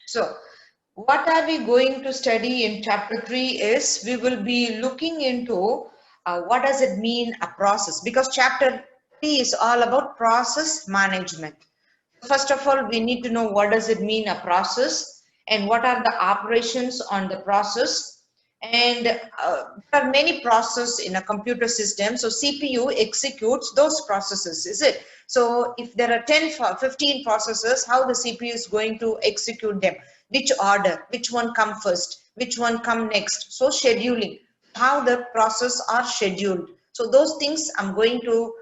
So what are we going to study in chapter 3 is we will be looking into what does it mean a process, because chapter 3 is all about process management. First of all, we need to know what does it mean a process and what are the operations on the process. And there are many processes in a computer system. So CPU executes those processes, is it? So if there are 10, 15 processes, how the CPU is going to execute them? Which order? Which one come first? Which one come next? So scheduling, how the process are scheduled. So those things I'm going to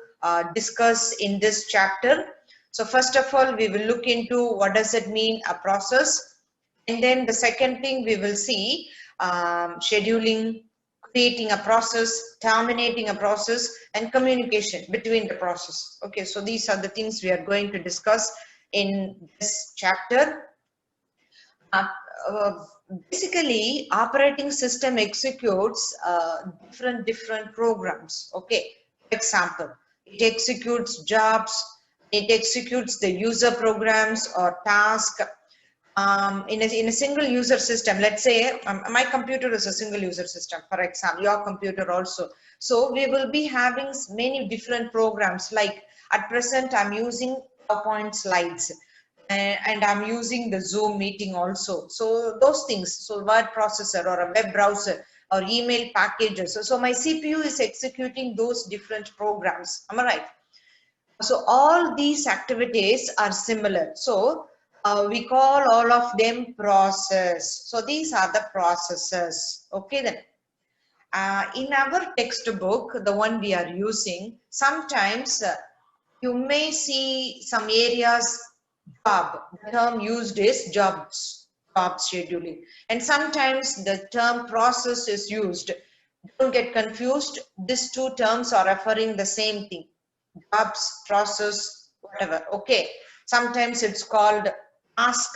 discuss in this chapter. So first of all, we will look into what does it mean a process. And then the second thing we will see scheduling, creating a process, terminating a process, and communication between the process. Okay, so these are the things we are going to discuss in this chapter. Uh, uh, Basically, operating system executes different programs. Okay, for example, it executes jobs, it executes the user programs or task. In a single user system, let's say my computer is a single user system, for example, your computer also. So we will be having many different programs, like at present I'm using PowerPoint slides, and I'm using the Zoom meeting also. So those things, so word processor or a web browser or email packages. So my CPU is executing those different programs. Am I right? So all these activities are similar. So we call all of them process. So these are the processes. Okay then. In our textbook, the one we are using, sometimes you may see some areas job. The term used is job scheduling. And sometimes the term process is used. Don't get confused. These two terms are referring the same thing. Jobs, process, whatever. Okay. Sometimes it's called task,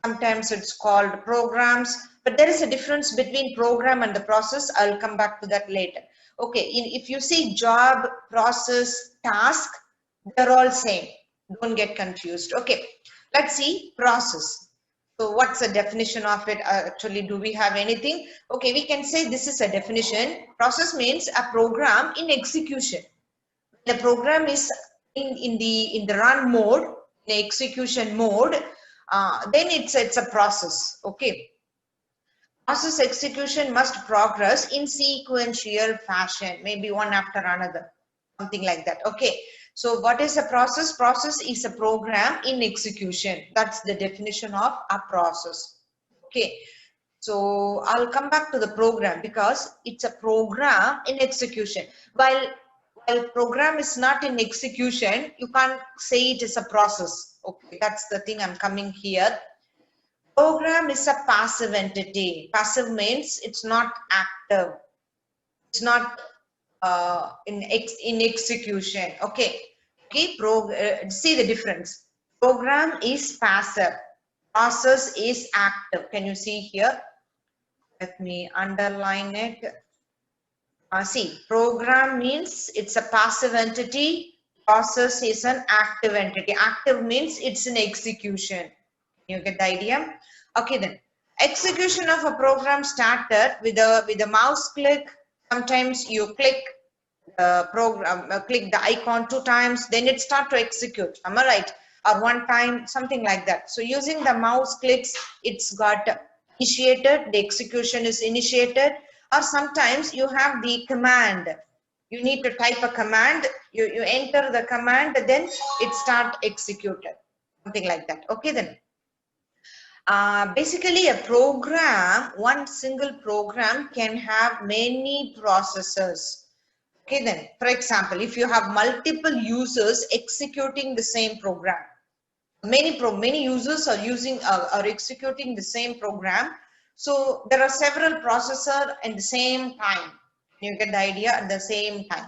sometimes it's called programs, but there is a difference between program and the process. I'll come back to that later. Okay, if you see job, process, task, they're all same. Don't get confused. Okay, let's see process. So what's the definition of it? Actually, do we have anything? Okay, we can say this is a definition. Process means a program in execution. The program is in the run mode, in execution mode, then it's a process. Okay, process execution must progress in sequential fashion, maybe one after another, something like that. Okay, so what is a process? Process is a program in execution. That's the definition of a process. Okay, so I'll come back to the program because it's a program in execution. While program is not in execution, you can't say it is a process. Okay, that's the thing I'm coming here. Program is a passive entity. Passive means it's not active. It's not in execution. Okay. Okay. See the difference. Program is passive. Process is active. Can you see here? Let me underline it. See, program means it's a passive entity. Process is an active entity. Active means it's in execution. You get the idea? Okay then. Execution of a program started with a mouse click. Sometimes you click the program, click the icon 2 times, then it start to execute. Am I right? Or 1 time, something like that. So using the mouse clicks, it's got initiated, the execution is initiated. Or sometimes you have the command. You need to type a command, you enter the command, then it start executed. Something like that. Okay then. Basically a program, one single program can have many processors. Okay then, for example, if you have multiple users executing the same program, many users are are executing the same program. So there are several processors at the same time. You get the idea, at the same time.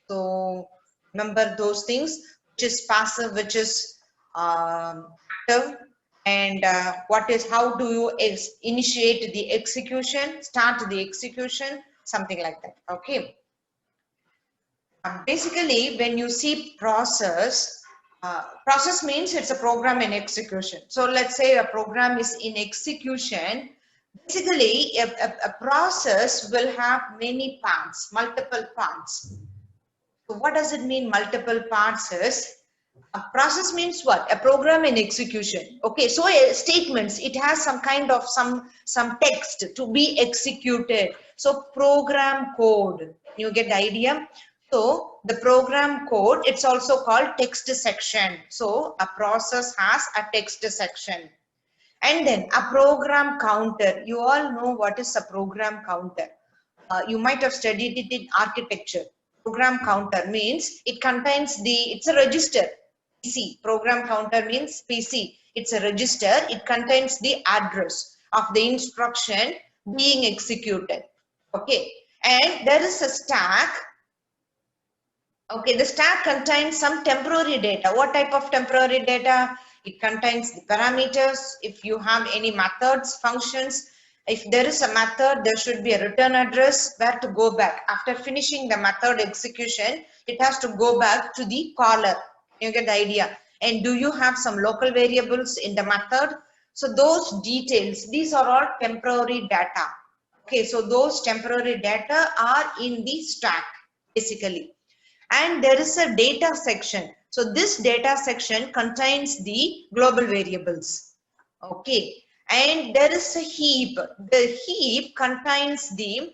So remember those things, which is passive, which is active, and how do you initiate the execution, start the execution, something like that. Okay. Basically, when you see process, Process means it's a program in execution. So let's say a program is in execution. Basically, a process will have many parts, multiple parts. So what does it mean, multiple parts is? A process means what? A program in execution. Okay, so statements, it has some kind of some text to be executed. So program code, you get the idea? So the program code, it's also called text section. So a process has a text section. And then a program counter. You all know what is a program counter. You might have studied it in architecture. Program counter means it contains it's a register. PC, program counter means PC. It's a register. It contains the address of the instruction being executed. Okay. And there is a stack. Okay, the stack contains some temporary data. What type of temporary data? It contains the parameters. If you have any methods, functions, if there is a method, there should be a return address where to go back. After finishing the method execution, it has to go back to the caller. You get the idea. And do you have some local variables in the method? So those details, these are all temporary data. Okay, so those temporary data are in the stack, basically. And there is a data section. So this data section contains the global variables. Okay. And there is a heap. The heap contains the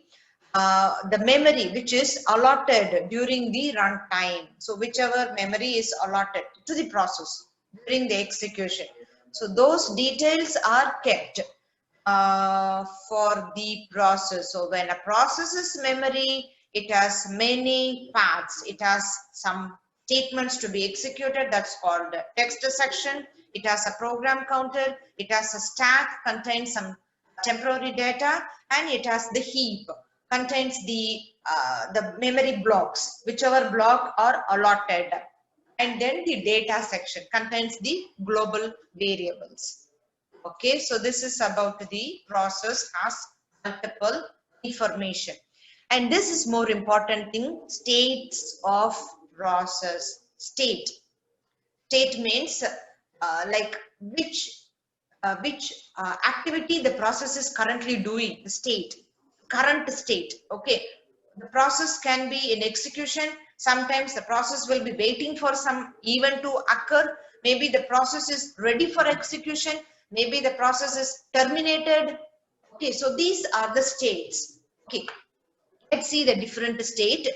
memory which is allotted during the runtime. So whichever memory is allotted to the process during the execution. So those details are kept for the process. So when a process is memory, it has many paths. It has some statements to be executed. That's called the text section. It has a program counter. It has a stack, contains some temporary data, and it has the heap, contains the memory blocks, whichever block are allotted. And then the data section contains the global variables. Okay, so this is about the process has multiple information. And this is more important thing, states of process. State means like which activity the process is currently doing. The state, current state. Okay, the process can be in execution. Sometimes the process will be waiting for some event to occur. Maybe the process is ready for execution. Maybe the process is terminated. Okay, so these are the states. Okay, let's see the different state.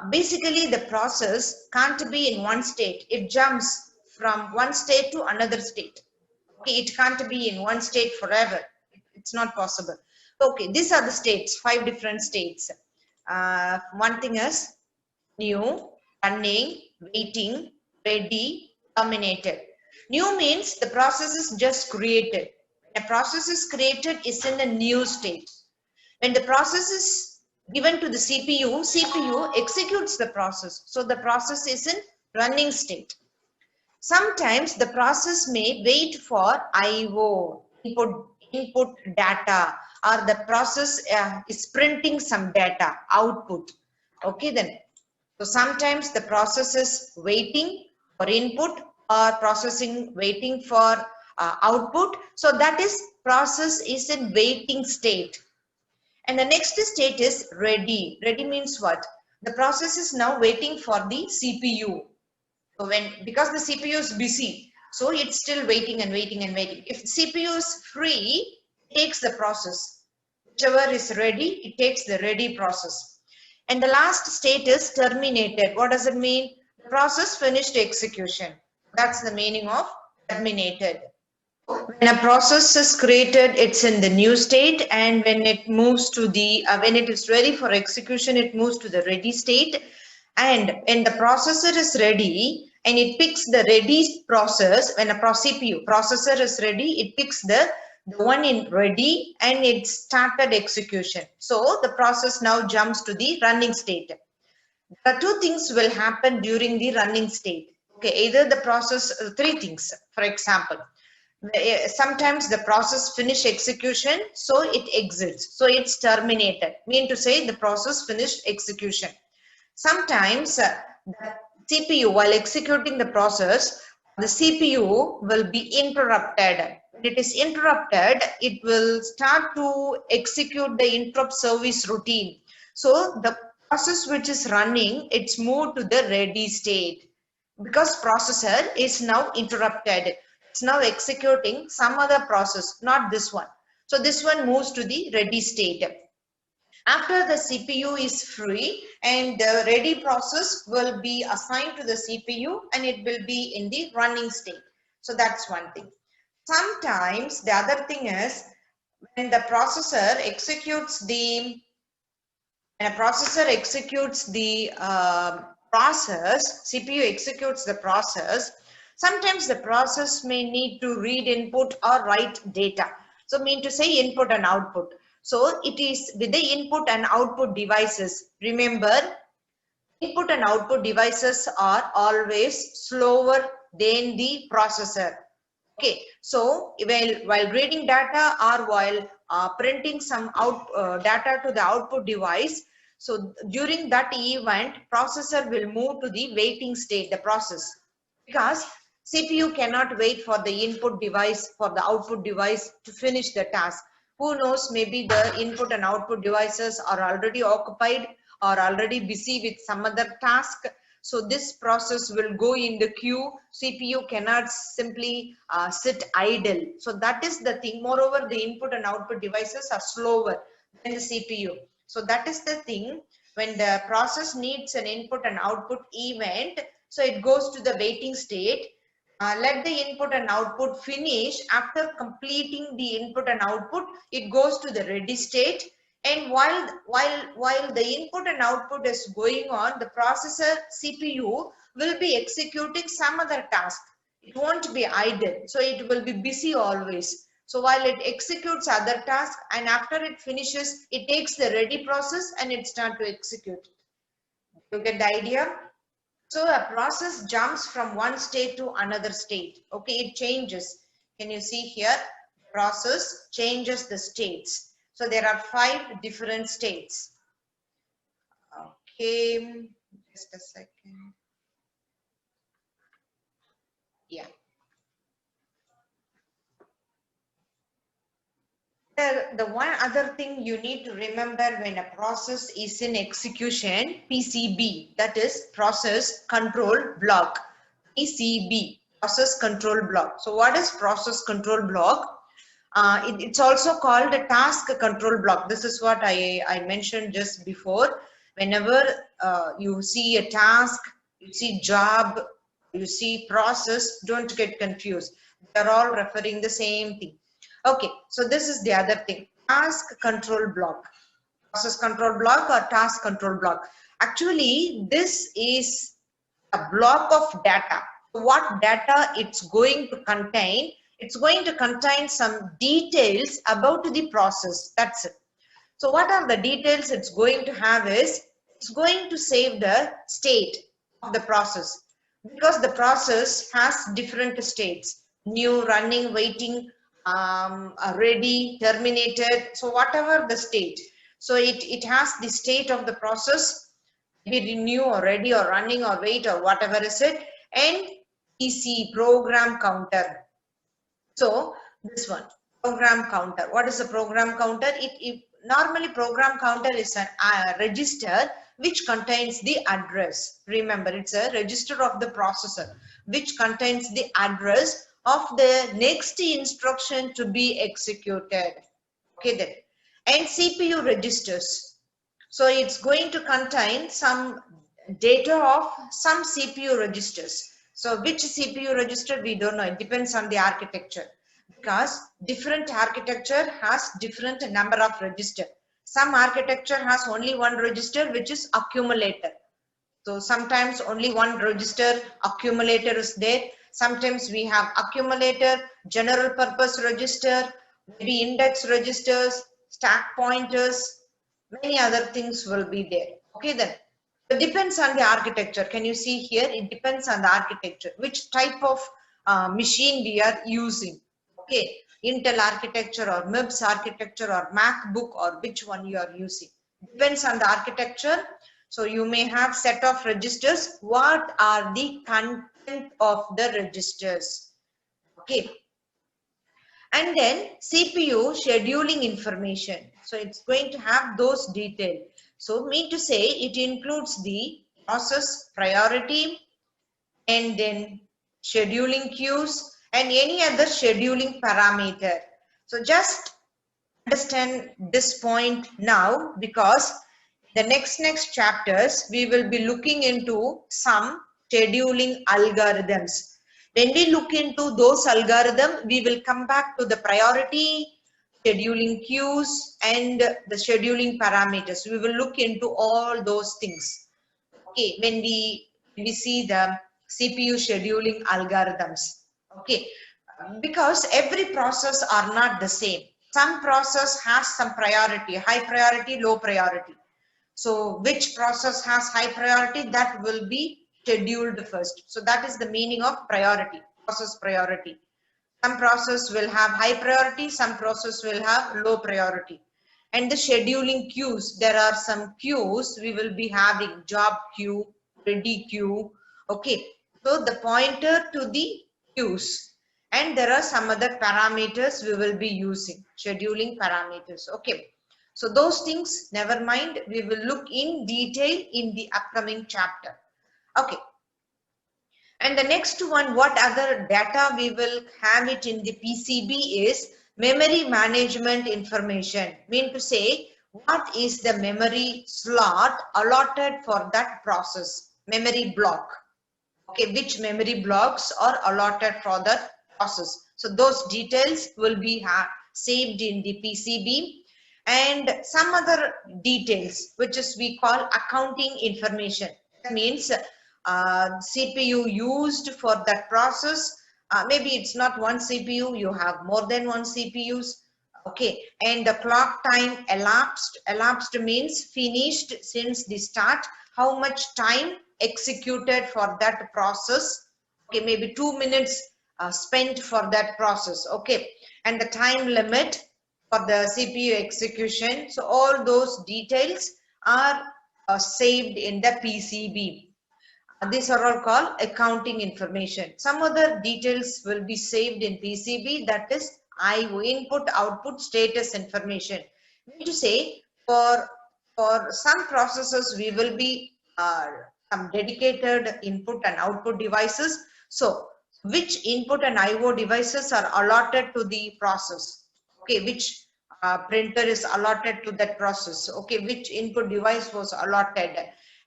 Basically, the process can't be in one state. It jumps from one state to another state. Okay, it can't be in one state forever. It's not possible. Okay, these are the states, 5 different states. One thing is new, running, waiting, ready, terminated. New means the process is just created. When a process is created, it's in a new state. When the process is given to the CPU, CPU executes the process. So the process is in running state. Sometimes the process may wait for IO, input data, or the process is printing some data, output. Okay then. So sometimes the process is waiting for input or processing waiting for output. So that is process is in waiting state. And the next state is ready. Ready means what? The process is now waiting for the CPU. So because the CPU is busy, so it's still waiting and waiting and waiting. If the CPU is free, it takes the process. Whichever is ready, it takes the ready process. And the last state is terminated. What does it mean? The process finished execution. That's the meaning of terminated. When a process is created, it's in the new state, and when it moves to the when it is ready for execution, it moves to the ready state. And when the processor is ready and it picks the ready process, when a CPU processor is ready, it picks the one in ready and it started execution. So the process now jumps to the running state. There are 2 things will happen during the running state. Okay, either the process, 3 things, for example. Sometimes the process finish execution, so it exits, so it's terminated, mean to say the process finished execution. Sometimes the CPU, while executing the process, the CPU will be interrupted. When it is interrupted, it will start to execute the interrupt service routine. So the process which is running, it's moved to the ready state because processor is now interrupted. It's now executing some other process, not this one. So this one moves to the ready state. After the CPU is free and the ready process will be assigned to the CPU and it will be in the running state. So that's one thing. Sometimes the other thing is when the processor executes the process, CPU executes the process, sometimes the process may need to read input or write data. So mean to say input and output. So it is with the input and output devices. Remember, input and output devices are always slower than the processor. Okay, so while reading data or while printing some data to the output device, so during that event, processor will move to the waiting state, the process, because CPU cannot wait for the input device, for the output device to finish the task. Who knows, maybe the input and output devices are already occupied or already busy with some other task. So this process will go in the queue. CPU cannot simply sit idle. So that is the thing. Moreover, the input and output devices are slower than the CPU. So that is the thing. When the process needs an input and output event, so it goes to the waiting state. Let the input and output finish. After completing the input and output, it goes to the ready state. And while the input and output is going on, the processor CPU will be executing some other task. It won't be idle, so it will be busy always. So while it executes other tasks and after it finishes, it takes the ready process and it starts to execute. You get the idea? So a process jumps from one state to another state. Okay, it changes. Can you see here? Process changes the states. So there are 5 different states. Okay, just a second. Yeah. The one other thing you need to remember when a process is in execution, PCB, that is process control block. PCB, process control block. So what is process control block? It's also called a task control block. This is what I mentioned just before. Whenever you see a task, you see job, you see process, don't get confused. They're all referring the same thing. Okay, so this is the other thing. Task control block. Process control block or task control block. Actually, this is a block of data. What data it's going to contain? It's going to contain some details about the process. That's it. So what are the details it's going to have is, it's going to save the state of the process, because the process has different states: new, running, waiting, ready, terminated. So whatever the state, so it has the state of the process, be new or ready or running or wait or whatever is it, and PC, program counter. So this one, program counter. What is a program counter? It normally program counter is a register which contains the address. Remember, it's a register of the processor which contains the address of the next instruction to be executed. Okay then. And CPU registers. So it's going to contain some data of some CPU registers. So which CPU register, we don't know. It depends on the architecture, because different architecture has different number of register. Some architecture has only one register, which is accumulator. So sometimes only one register accumulator is there. Sometimes we have accumulator, general purpose register, maybe index registers, stack pointers, many other things will be there. Okay then. It depends on the architecture. Can you see here? It depends on the architecture, which type of machine we are using. Okay, Intel architecture or MIPS architecture or MacBook, or which one you are using. Depends on the architecture. So you may have set of registers. What are the content of the registers? Okay. And then CPU scheduling information. So it's going to have those details. So mean to say it includes the process priority and then scheduling queues and any other scheduling parameter. So just understand this point now, because the next chapters we will be looking into some scheduling algorithms. When we look into those algorithms, we will come back to the priority, scheduling queues and the scheduling parameters. We will look into all those things. Okay, when we see the CPU scheduling algorithms. Okay, because every process are not the same. Some process has some priority, high priority, low priority. So which process has high priority, that will be scheduled first. So that is the meaning of priority, process priority. Some process will have high priority, some process will have low priority. And the scheduling queues, there are some queues we will be having: job queue, ready queue. Okay, so the pointer to the queues. And there are some other parameters we will be using, scheduling parameters. Okay, so those things, never mind, we will look in detail in the upcoming chapter. Okay. And the next one, what other data we will have it in the PCB is memory management information. Mean to say, what is the memory slot allotted for that process, memory block. Okay, which memory blocks are allotted for that process. So those details will be saved in the PCB. And some other details, which is we call accounting information. That means CPU used for that process. Maybe it's not one CPU, you have more than one CPUs. Okay, and the clock time elapsed means finished since the start, how much time executed for that process. Okay, maybe 2 minutes spent for that process. Okay, and the time limit for the CPU execution. So all those details are saved in the PCB. These are all called accounting information. Some other details will be saved in PCB, that is IO, input output status information. Mean to say, for some processes we will be some dedicated input and output devices. So which input and IO devices are allotted to the process? Okay, which printer is allotted to that process? Okay, which input device was allotted?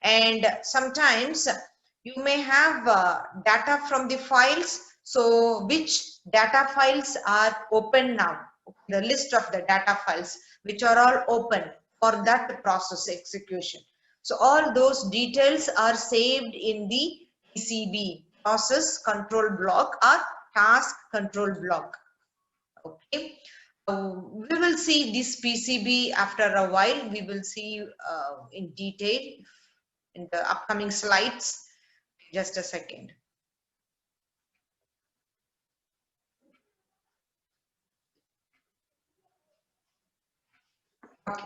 And sometimes you may have data from the files. So which data files are open now? The list of the data files which are all open for that process execution. So all those details are saved in the PCB, process control block or task control block. Okay. We will see this PCB after a while. We will see in detail in the upcoming slides. Just a second. Okay.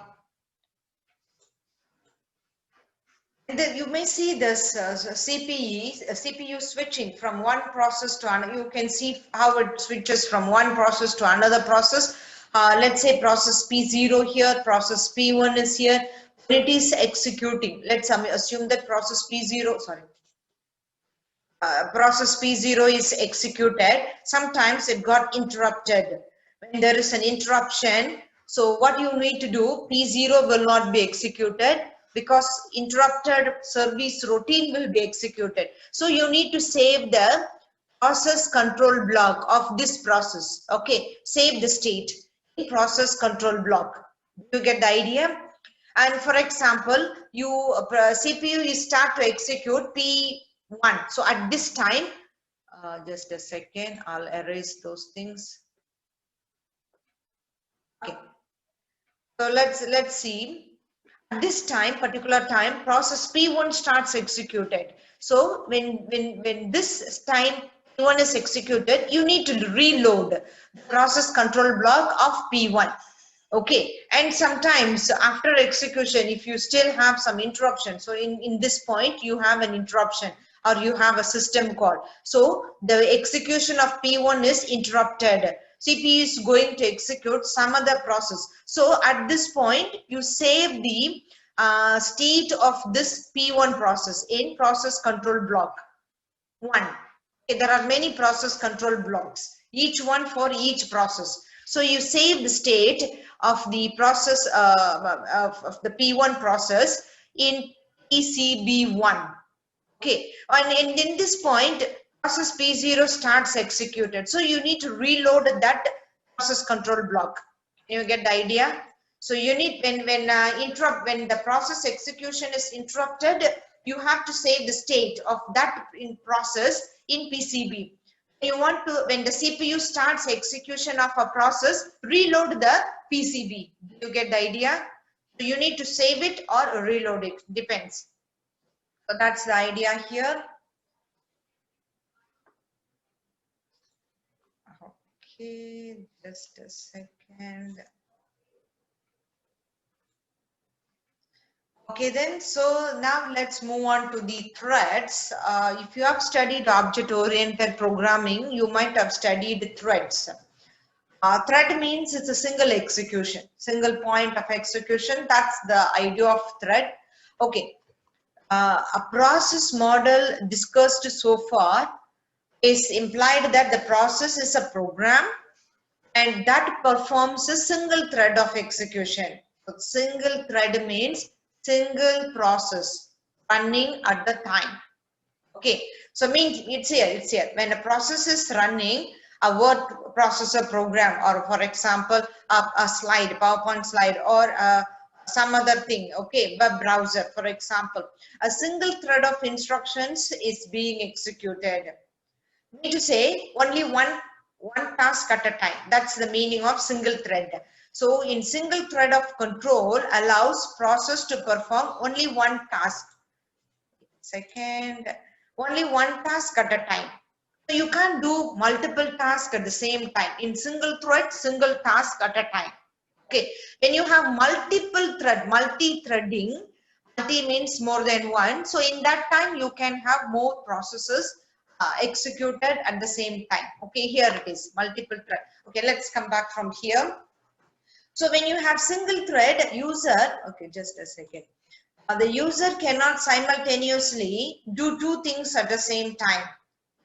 And then you may see this CPU switching from one process to another. You can see how it switches from one process to another process. Let's say process P0 here, process P1 is here. It is executing. Let's assume that process P0, process P0 is executed. Sometimes it got interrupted. When there is an interruption, so what you need to do, P0 will not be executed because interrupted service routine will be executed. So you need to save the process control block of this process. Okay, save the state in process control block. Do you get the idea? And for example, CPU is start to execute P1. So at this time, just a second, I'll erase those things. Okay. So let's see. At this time, particular time, process P1 starts executed. So when this time P1 is executed, you need to reload the process control block of P1. Okay, and sometimes after execution, if you still have some interruption, so in this point, you have an interruption or you have a system call. So the execution of P1 is interrupted. CPU is going to execute some other process. So at this point, you save the state of this P1 process in process control block 1. Okay, there are many process control blocks, each one for each process. So you save the state of the process of the P1 process in PCB1. Okay, and in this point, process P0 starts executed. So you need to reload that process control block. You get the idea? So you need when the process execution is interrupted, you have to save the state of that in process in PCB. You want to, when the CPU starts execution of a process, reload the PCB. You get the idea? So you need to save it or reload it, depends. So that's the idea here. Okay, just a second. Okay, then, so now let's move on to the threads. If you have studied object-oriented programming, you might have studied threads. Thread means it's a single execution, single point of execution. That's the idea of thread. Okay, a process model discussed so far is implied that the process is a program and that performs a single thread of execution. So single thread means single process running at the time. Okay, so means it's here. When a process is running, a word processor program, or for example, a slide, PowerPoint slide, or some other thing, okay, web browser, for example, a single thread of instructions is being executed. Mean to say only one task at a time. That's the meaning of single thread. So in single thread of control allows process to perform only one task. Second, only one task at a time. So you can't do multiple tasks at the same time. In single thread, single task at a time. Okay, when you have multiple thread, multi-threading, multi means more than one. So in that time, you can have more processes executed at the same time. Okay, here it is, multiple thread. Okay, let's come back from here. So when you have single thread user, okay, just a second. The user cannot simultaneously do two things at the same time.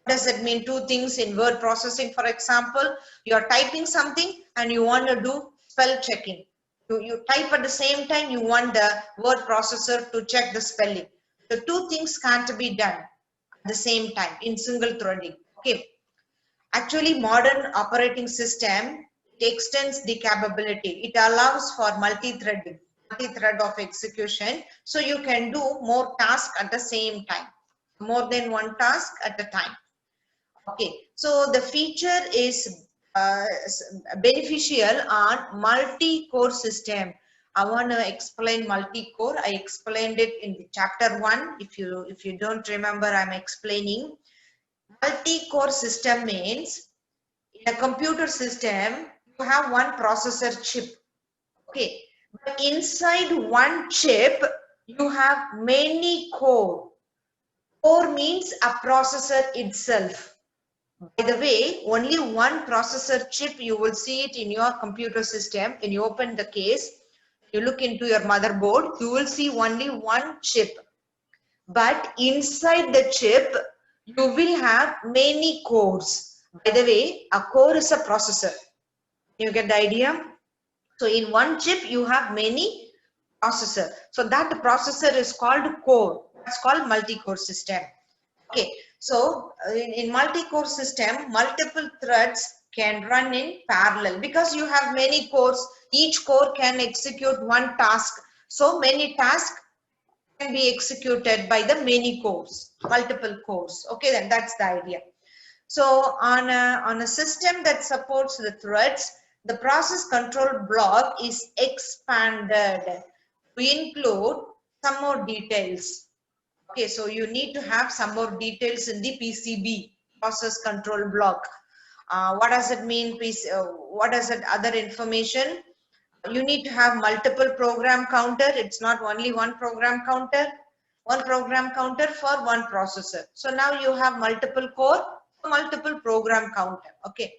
What does it mean? Two things in word processing, for example, you're typing something and you want to do spell checking. You type at the same time, you want the word processor to check the spelling. The two things can't be done at the same time in single threading. Okay. Actually, modern operating system, it extends the capability. It allows for multi-threading, multi-thread of execution. So you can do more tasks at the same time, more than one task at a time. Okay, so the feature is beneficial on multi-core system. I want to explain multi-core. I explained it in the chapter 1. If you don't remember, I'm explaining. Multi-core system means in a computer system, you have one processor chip. Okay, but inside one chip, you have many core. Core means a processor itself. By the way, only one processor chip, you will see it in your computer system. When you open the case, you look into your motherboard, you will see only one chip. But inside the chip, you will have many cores. By the way, a core is a processor. You get the idea? So in one chip, you have many processor. So that processor is called core. That's called multi-core system. Okay, so in multi-core system, multiple threads can run in parallel because you have many cores. Each core can execute one task. So many tasks can be executed by the many cores, multiple cores. Okay, then that's the idea. So on a system that supports the threads, the process control block is expanded to include some more details. Okay, so you need to have some more details in the PCB, process control block. What does it mean? What does it other information? You need to have multiple program counter. It's not only one program counter for one processor. So now you have multiple core, multiple program counter. Okay.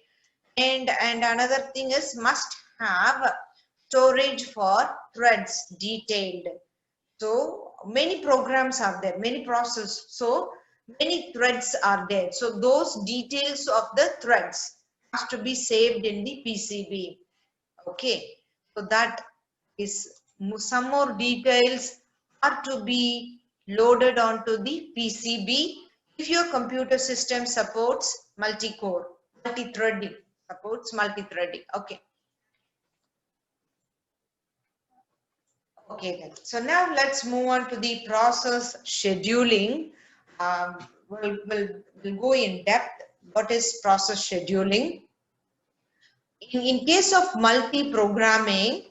And another thing is must have storage for threads detailed. So many programs are there, many processes. So many threads are there. So those details of the threads has to be saved in the PCB. Okay. So that is some more details are to be loaded onto the PCB if your computer system supports multi-core, multi-threading, supports multi-threading. Okay. Okay then. So now let's move on to the process scheduling. We'll go in depth. What is process scheduling? In case of multi-programming,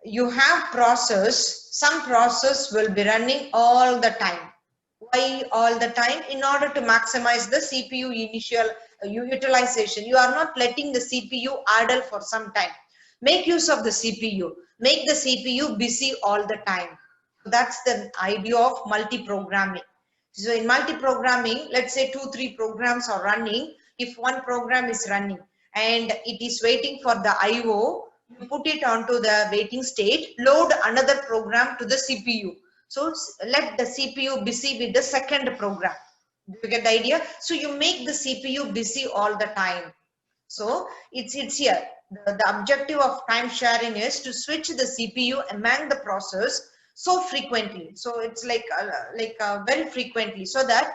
you have process, some process will be running all the time. Why all the time? In order to maximize the CPU initial utilization. You are not letting the CPU idle for some time. Make use of the CPU. Make the CPU busy all the time. That's the idea of multi-programming. So in multi-programming, let's say 2-3 programs are running. If one program is running and it is waiting for the IO, you put it onto the waiting state, load another program to the CPU. So let the CPU busy with the second program. Do you get the idea? So you make the CPU busy all the time. So it's here. The objective of time sharing is to switch the CPU among the process so frequently. So it's like very frequently, so that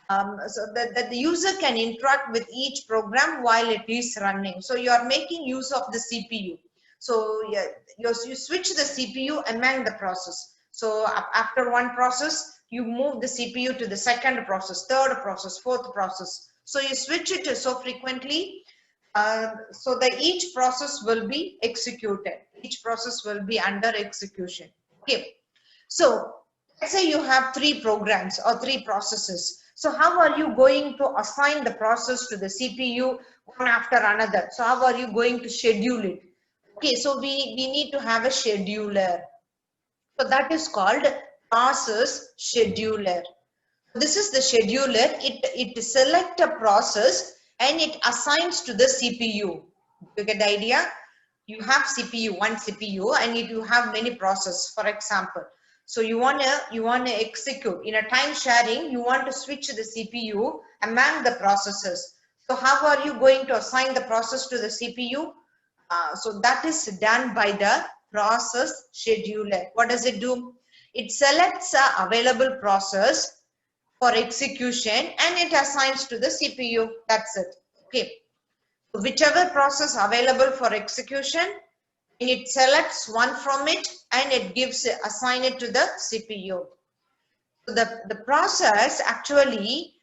the user can interact with each program while it is running. So you are making use of the CPU. So yeah, you switch the CPU among the process. So after one process, you move the CPU to the second process, third process, fourth process. So you switch it so frequently, so that each process will be executed. Each process will be under execution. Okay. So let's say you have 3 programs or 3 processes. So how are you going to assign the process to the CPU one after another? So how are you going to schedule it? Okay, so we need to have a scheduler. So that is called process scheduler. This is the scheduler. It select a process and it assigns to the CPU. You get the idea? You have one CPU, and you have many processes, for example. So you wanna execute in a time sharing. You want to switch the CPU among the processes. So how are you going to assign the process to the CPU? So that is done by the process scheduler. What does it do? It selects a available process for execution and it assigns to the CPU. That's it. Okay. Whichever process available for execution, it selects one from it and it assign it to the CPU. So the process actually,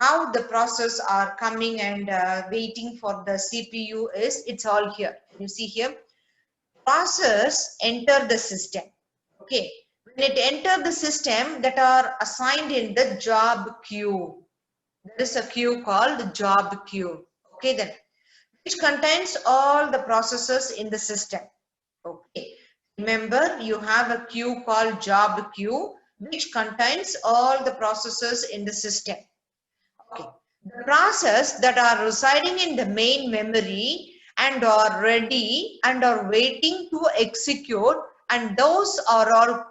how the process are coming and waiting for the CPU is, it's all here. You see here, process enter the system. Okay, when it enter the system, that are assigned in the job queue. There is a queue called job queue. Okay then, which contains all the processes in the system. Okay, remember you have a queue called job queue which contains all the processes in the system. Okay, the process that are residing in the main memory and are ready and are waiting to execute, and those are all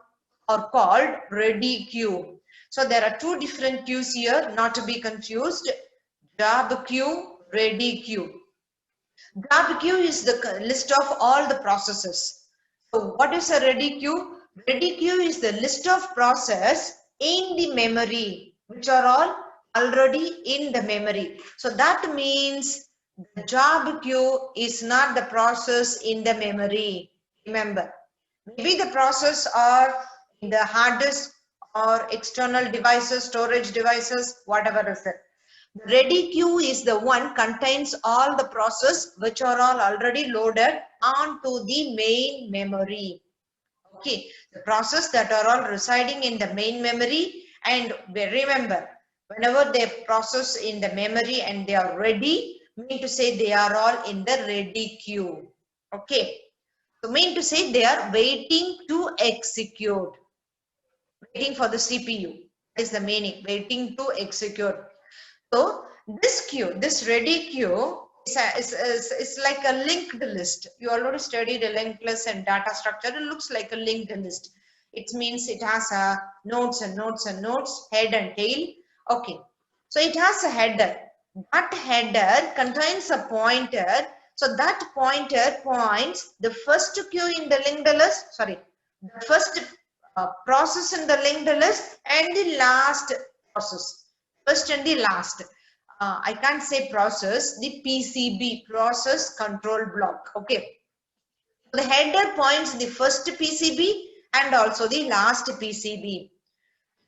are called ready queue. So there are 2 different queues here, not to be confused. Job queue, ready queue. Job queue is the list of all the processes. So what is a ready queue? Ready queue is the list of process in the memory, which are all already in the memory. So that means the job queue is not the process in the memory. Remember, maybe the process are in the hard disk or external devices, storage devices, whatever is it. The ready queue is the one contains all the process which are all already loaded onto the main memory. Okay, the process that are all residing in the main memory, and remember, whenever they process in the memory and they are ready, mean to say they are all in the ready queue. Okay, So mean to say they are waiting to execute, waiting for the CPU. That is the meaning, waiting to execute. So this queue, this ready queue is like a linked list. You already studied a linked list and data structure. It looks like a linked list. It means it has a nodes and nodes and nodes, head and tail. Okay. So it has a header. That header contains a pointer. So that pointer points the first queue in the linked list, sorry, the first process in the linked list and the last process. First and the last. I can't say process, the PCB, process control block. Okay. The header points the first PCB and also the last PCB.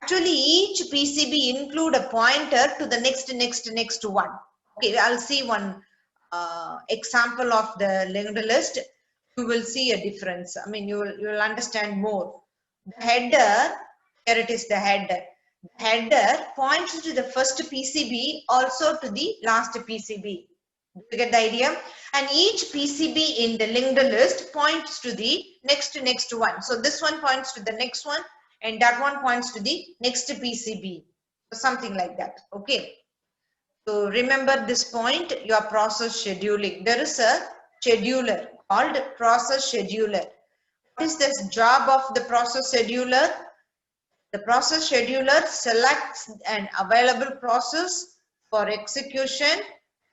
Actually, each PCB include a pointer to the next one. Okay, I'll see one example of the linked list. You will see a difference. I mean, you will understand more. The header, here it is the header. The header points to the first PCB, also to the last PCB. Do you get the idea? And each PCB in the linked list points to the next one. So this one points to the next one, and that one points to the next PCB. So something like that. Okay. So remember this point, your process scheduling. There is a scheduler called process scheduler. What is the job of the process scheduler? The process scheduler selects an available process for execution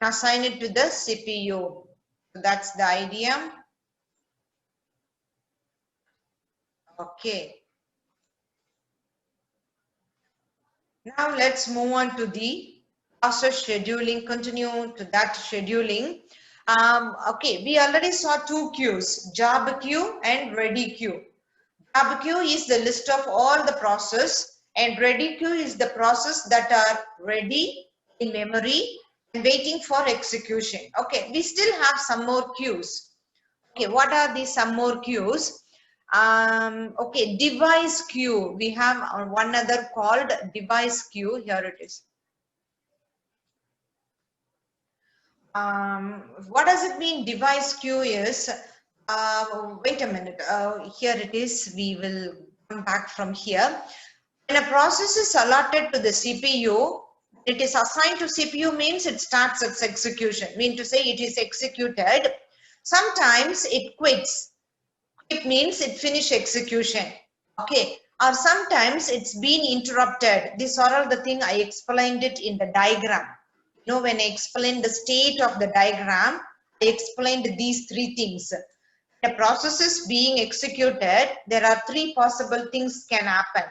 and assign it to the CPU. So that's the idea. Okay. Now let's move on to the process scheduling, continue to that scheduling. Okay, we already saw two queues, job queue and ready queue. Job queue is the list of all the process and ready queue is the process that are ready in memory and waiting for execution. Okay, we still have some more queues. Okay, what are these some more queues? Okay, device queue. We have one other called device queue. Here it is. What does it mean? Device queue is, wait a minute. Here it is. We will come back from here. When a process is allotted to the CPU, it is assigned to CPU means it starts its execution. Mean to say it is executed. Sometimes it quits. It means it finished execution. Okay. Or sometimes it's been interrupted. These are all the thing I explained it in the diagram. You know, when I explained the state of the diagram, I explained these three things. The process is being executed. There are three possible things can happen.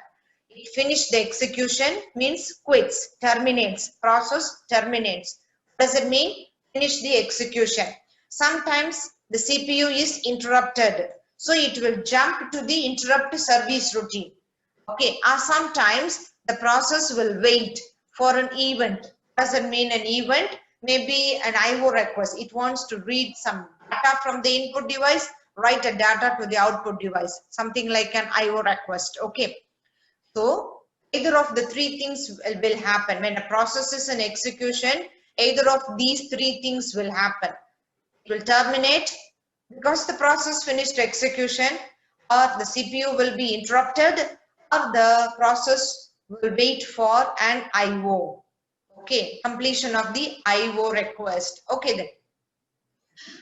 It finished the execution means quits, terminates, process terminates. What does it mean? Finish the execution. Sometimes the CPU is interrupted. So it will jump to the interrupt service routine. Okay, or sometimes the process will wait for an event. Does it mean an event? Maybe an IO request. It wants to read some data from the input device, write a data to the output device. Something like an IO request. Okay. So either of the three things will happen. When a process is in execution, either of these three things will happen. It will terminate because the process finished execution, or the CPU will be interrupted, or the process will wait for an IO. Okay, completion of the IO request. Okay then.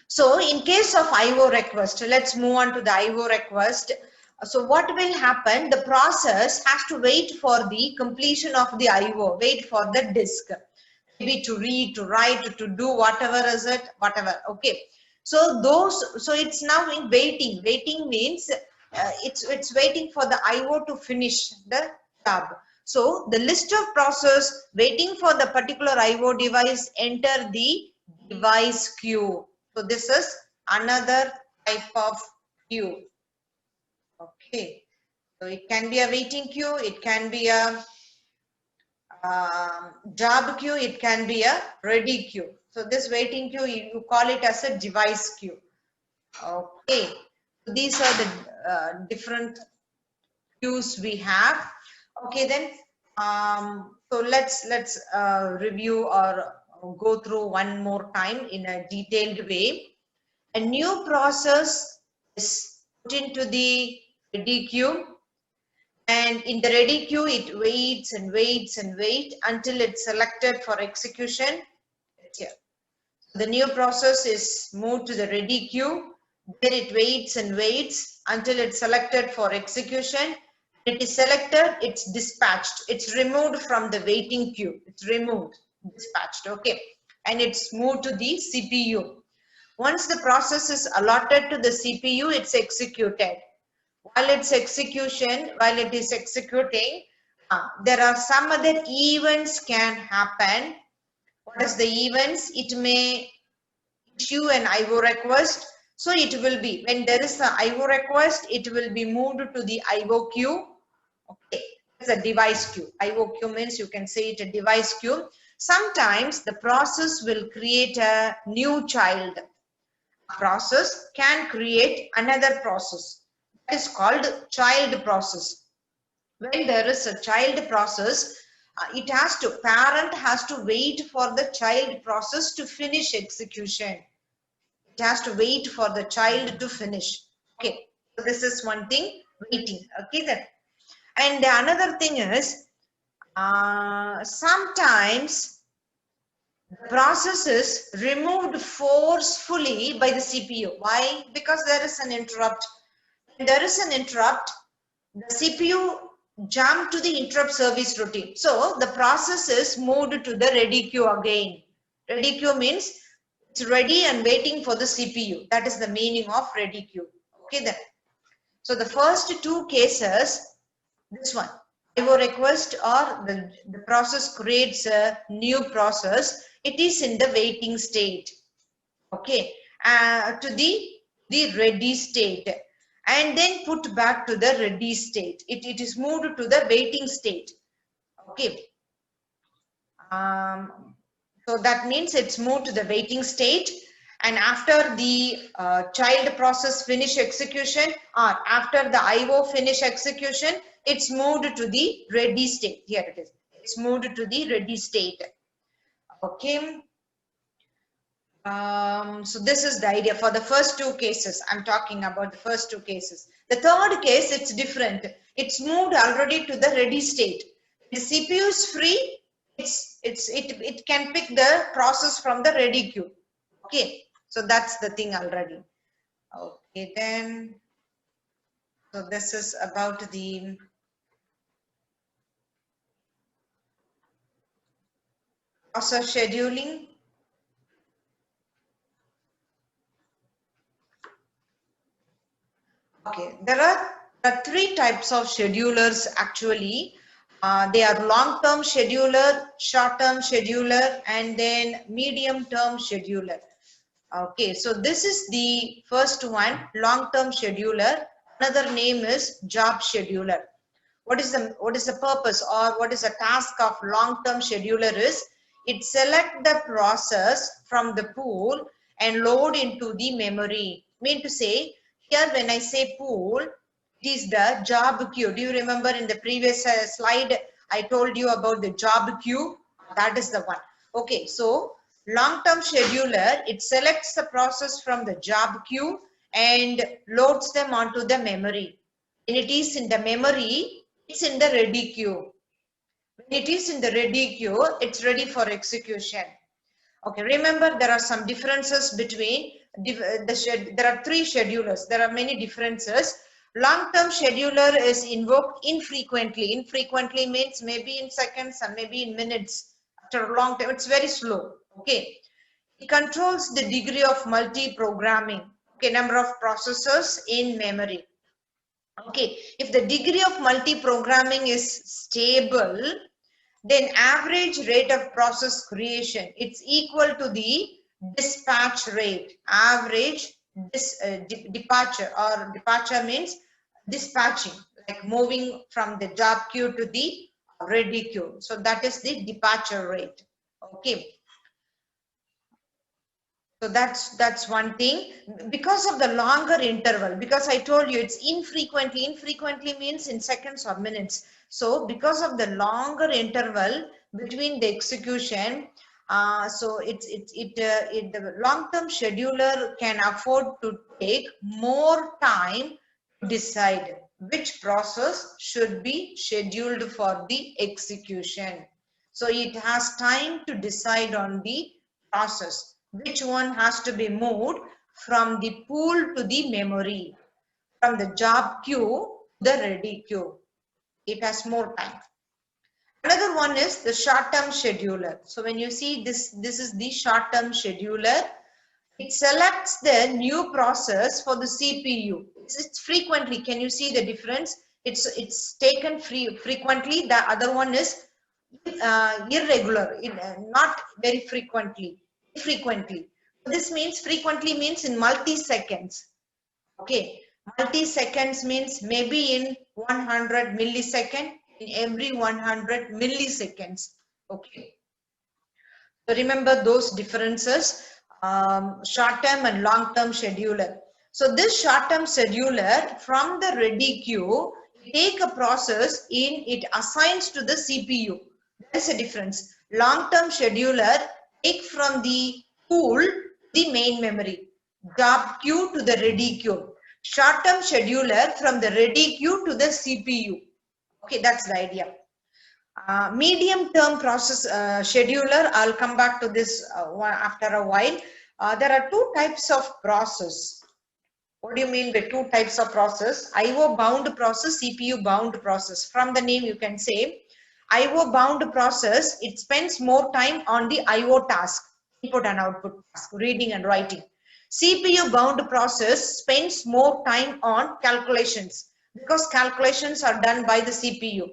So in case of IO request, let's move on to the IO request. So what will happen? The process has to wait for the completion of the IO, wait for the disk. Maybe to read, to write, to do whatever is it, whatever. Okay. So it's now in waiting. Waiting means it's waiting for the IO to finish the job. So the list of process waiting for the particular IO device enter the device queue. So this is another type of queue. Okay. So it can be a waiting queue. It can be a job queue, it can be a ready queue. So this waiting queue, you call it as a device queue. Okay, so these are the different queues we have. Okay, then so let's review or go through one more time in a detailed way. A new process is put into the ready queue, and in the ready queue it waits and waits and waits until it's selected for execution. It's here. The new process is moved to the ready queue. There it waits and waits until it's selected for execution. It is selected, it's dispatched. It's removed from the waiting queue. It's removed, dispatched, okay. And it's moved to the CPU. Once the process is allotted to the CPU, it's executed. While it is executing, there are some other events can happen. What is the events? It may issue an IO request. So it will be, when there is an IO request, it will be moved to the IO queue. Okay, it's a device queue. IO queue means you can say it a device queue. Sometimes the process will create a new child. A process can create another process. That is called child process. When there is a child process, parent has to wait for the child process to finish execution. It has to wait for the child to finish. Okay, so this is one thing, waiting. Okay, then. And another thing is, sometimes the process is removed forcefully by the CPU. Why? Because there is an interrupt. When there is an interrupt, the CPU jump to the interrupt service routine. So the process is moved to the ready queue again. Ready queue means it's ready and waiting for the CPU. That is the meaning of ready queue. Okay then. So the first two cases, this one, IO request or the process creates a new process. It is in the waiting state. Okay, to the ready state, and then put back to the ready state. It is moved to the waiting state. Okay. So that means it's moved to the waiting state, and after the child process finish execution or after the IO finish execution, it's moved to the ready state. Here it is. It's moved to the ready state. Okay. So this is the idea for the first two cases. I'm talking about the first two cases. The third case, it's different. It's moved already to the ready state. The CPU is free. It can pick the process from the ready queue. Okay, so that's the thing already. Okay, then. So this is about the process scheduling. Okay, there are three types of schedulers actually. They are long-term scheduler, short-term scheduler, and then medium-term scheduler. Okay, so this is the first one, long-term scheduler. Another name is job scheduler. What is the purpose or what is the task of long-term scheduler is? It select the process from the pool and load into the memory. Mean to say, here when I say pool, it is the job queue. Do you remember in the previous slide I told you about the job queue? That is the one. Okay, so long-term scheduler, it selects the process from the job queue and loads them onto the memory. When it is in the memory, it's in the ready queue. When it is in the ready queue, it's ready for execution. Okay, remember there are some differences between there are three schedulers. There are many differences. Long-term scheduler is invoked infrequently. Infrequently means maybe in seconds or maybe in minutes. After a long time, it's very slow. Okay, it controls the degree of multi-programming. Okay, number of processors in memory. Okay, if the degree of multi-programming is stable, then average rate of process creation, it's equal to the dispatch rate. Average departure, or departure means dispatching, like moving from the job queue to the ready queue. So that is the departure rate. Okay. So that's one thing. Because of the longer interval, because I told you it's infrequently means in seconds or minutes. So because of the longer interval between the execution, So the long-term scheduler can afford to take more time to decide which process should be scheduled for the execution. So it has time to decide on the process, which one has to be moved from the pool to the memory, from the job queue to the ready queue. It has more time. Another one is the short-term scheduler. So when you see this is the short-term scheduler. It selects the new process for the CPU. It's frequently. Can you see the difference? It's taken frequently. The other one is irregular, not very frequently. Frequently. This means frequently means in multi-seconds. Okay, multi-seconds means maybe in 100 millisecond, in every 100 milliseconds. Okay, so remember those differences, short-term and long-term scheduler. So this short-term scheduler from the ready queue, take a process in, it assigns to the CPU. There is a difference. Long-term scheduler take from the pool the main memory, job queue to the ready queue. Short-term scheduler from the ready queue to the CPU. Okay, that's the idea. Medium-term process scheduler, I'll come back to this after a while. There are two types of process. What do you mean by two types of process? IO bound process, CPU bound process. From the name you can say IO bound process, it spends more time on the IO task, input and output task, reading and writing. CPU bound process spends more time on calculations because calculations are done by the CPU.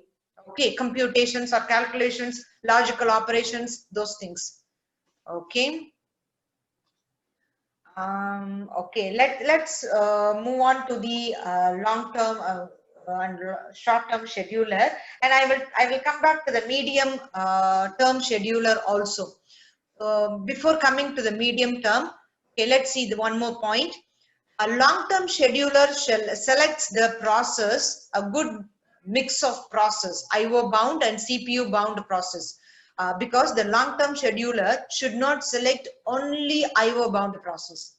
Okay, computations or calculations, logical operations, those things. Okay. Okay, let's move on to the long-term and short-term scheduler, and I will come back to the medium term scheduler also. Before coming to the medium term, okay, let's see the one more point. A long-term scheduler selects the process, a good mix of process, IO bound and CPU bound process. Because the long-term scheduler should not select only IO bound process.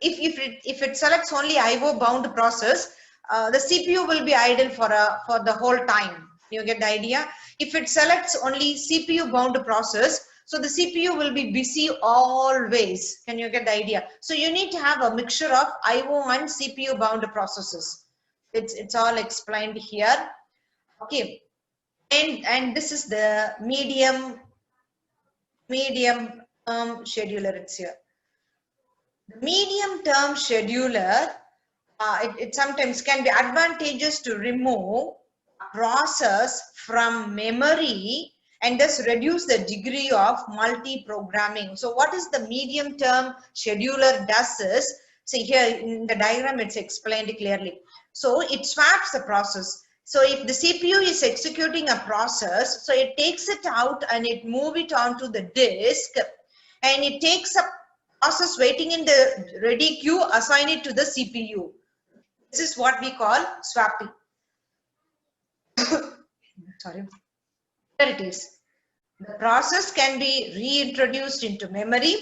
If it selects only IO bound process, the CPU will be idle for the whole time. You get the idea? If it selects only CPU bound process, so the CPU will be busy always. Can you get the idea? So you need to have a mixture of IO and CPU bound processes. It's all explained here. Okay, and this is the medium scheduler. It's here. The medium term scheduler, it sometimes can be advantageous to remove a process from memory and thus reduce the degree of multi-programming. So what is the medium term scheduler does is, see here in the diagram it's explained clearly. So it swaps the process. So if the CPU is executing a process, so it takes it out and it move it onto the disk, and it takes a process waiting in the ready queue, assign it to the CPU. This is what we call swapping. Sorry. Here it is. The process can be reintroduced into memory.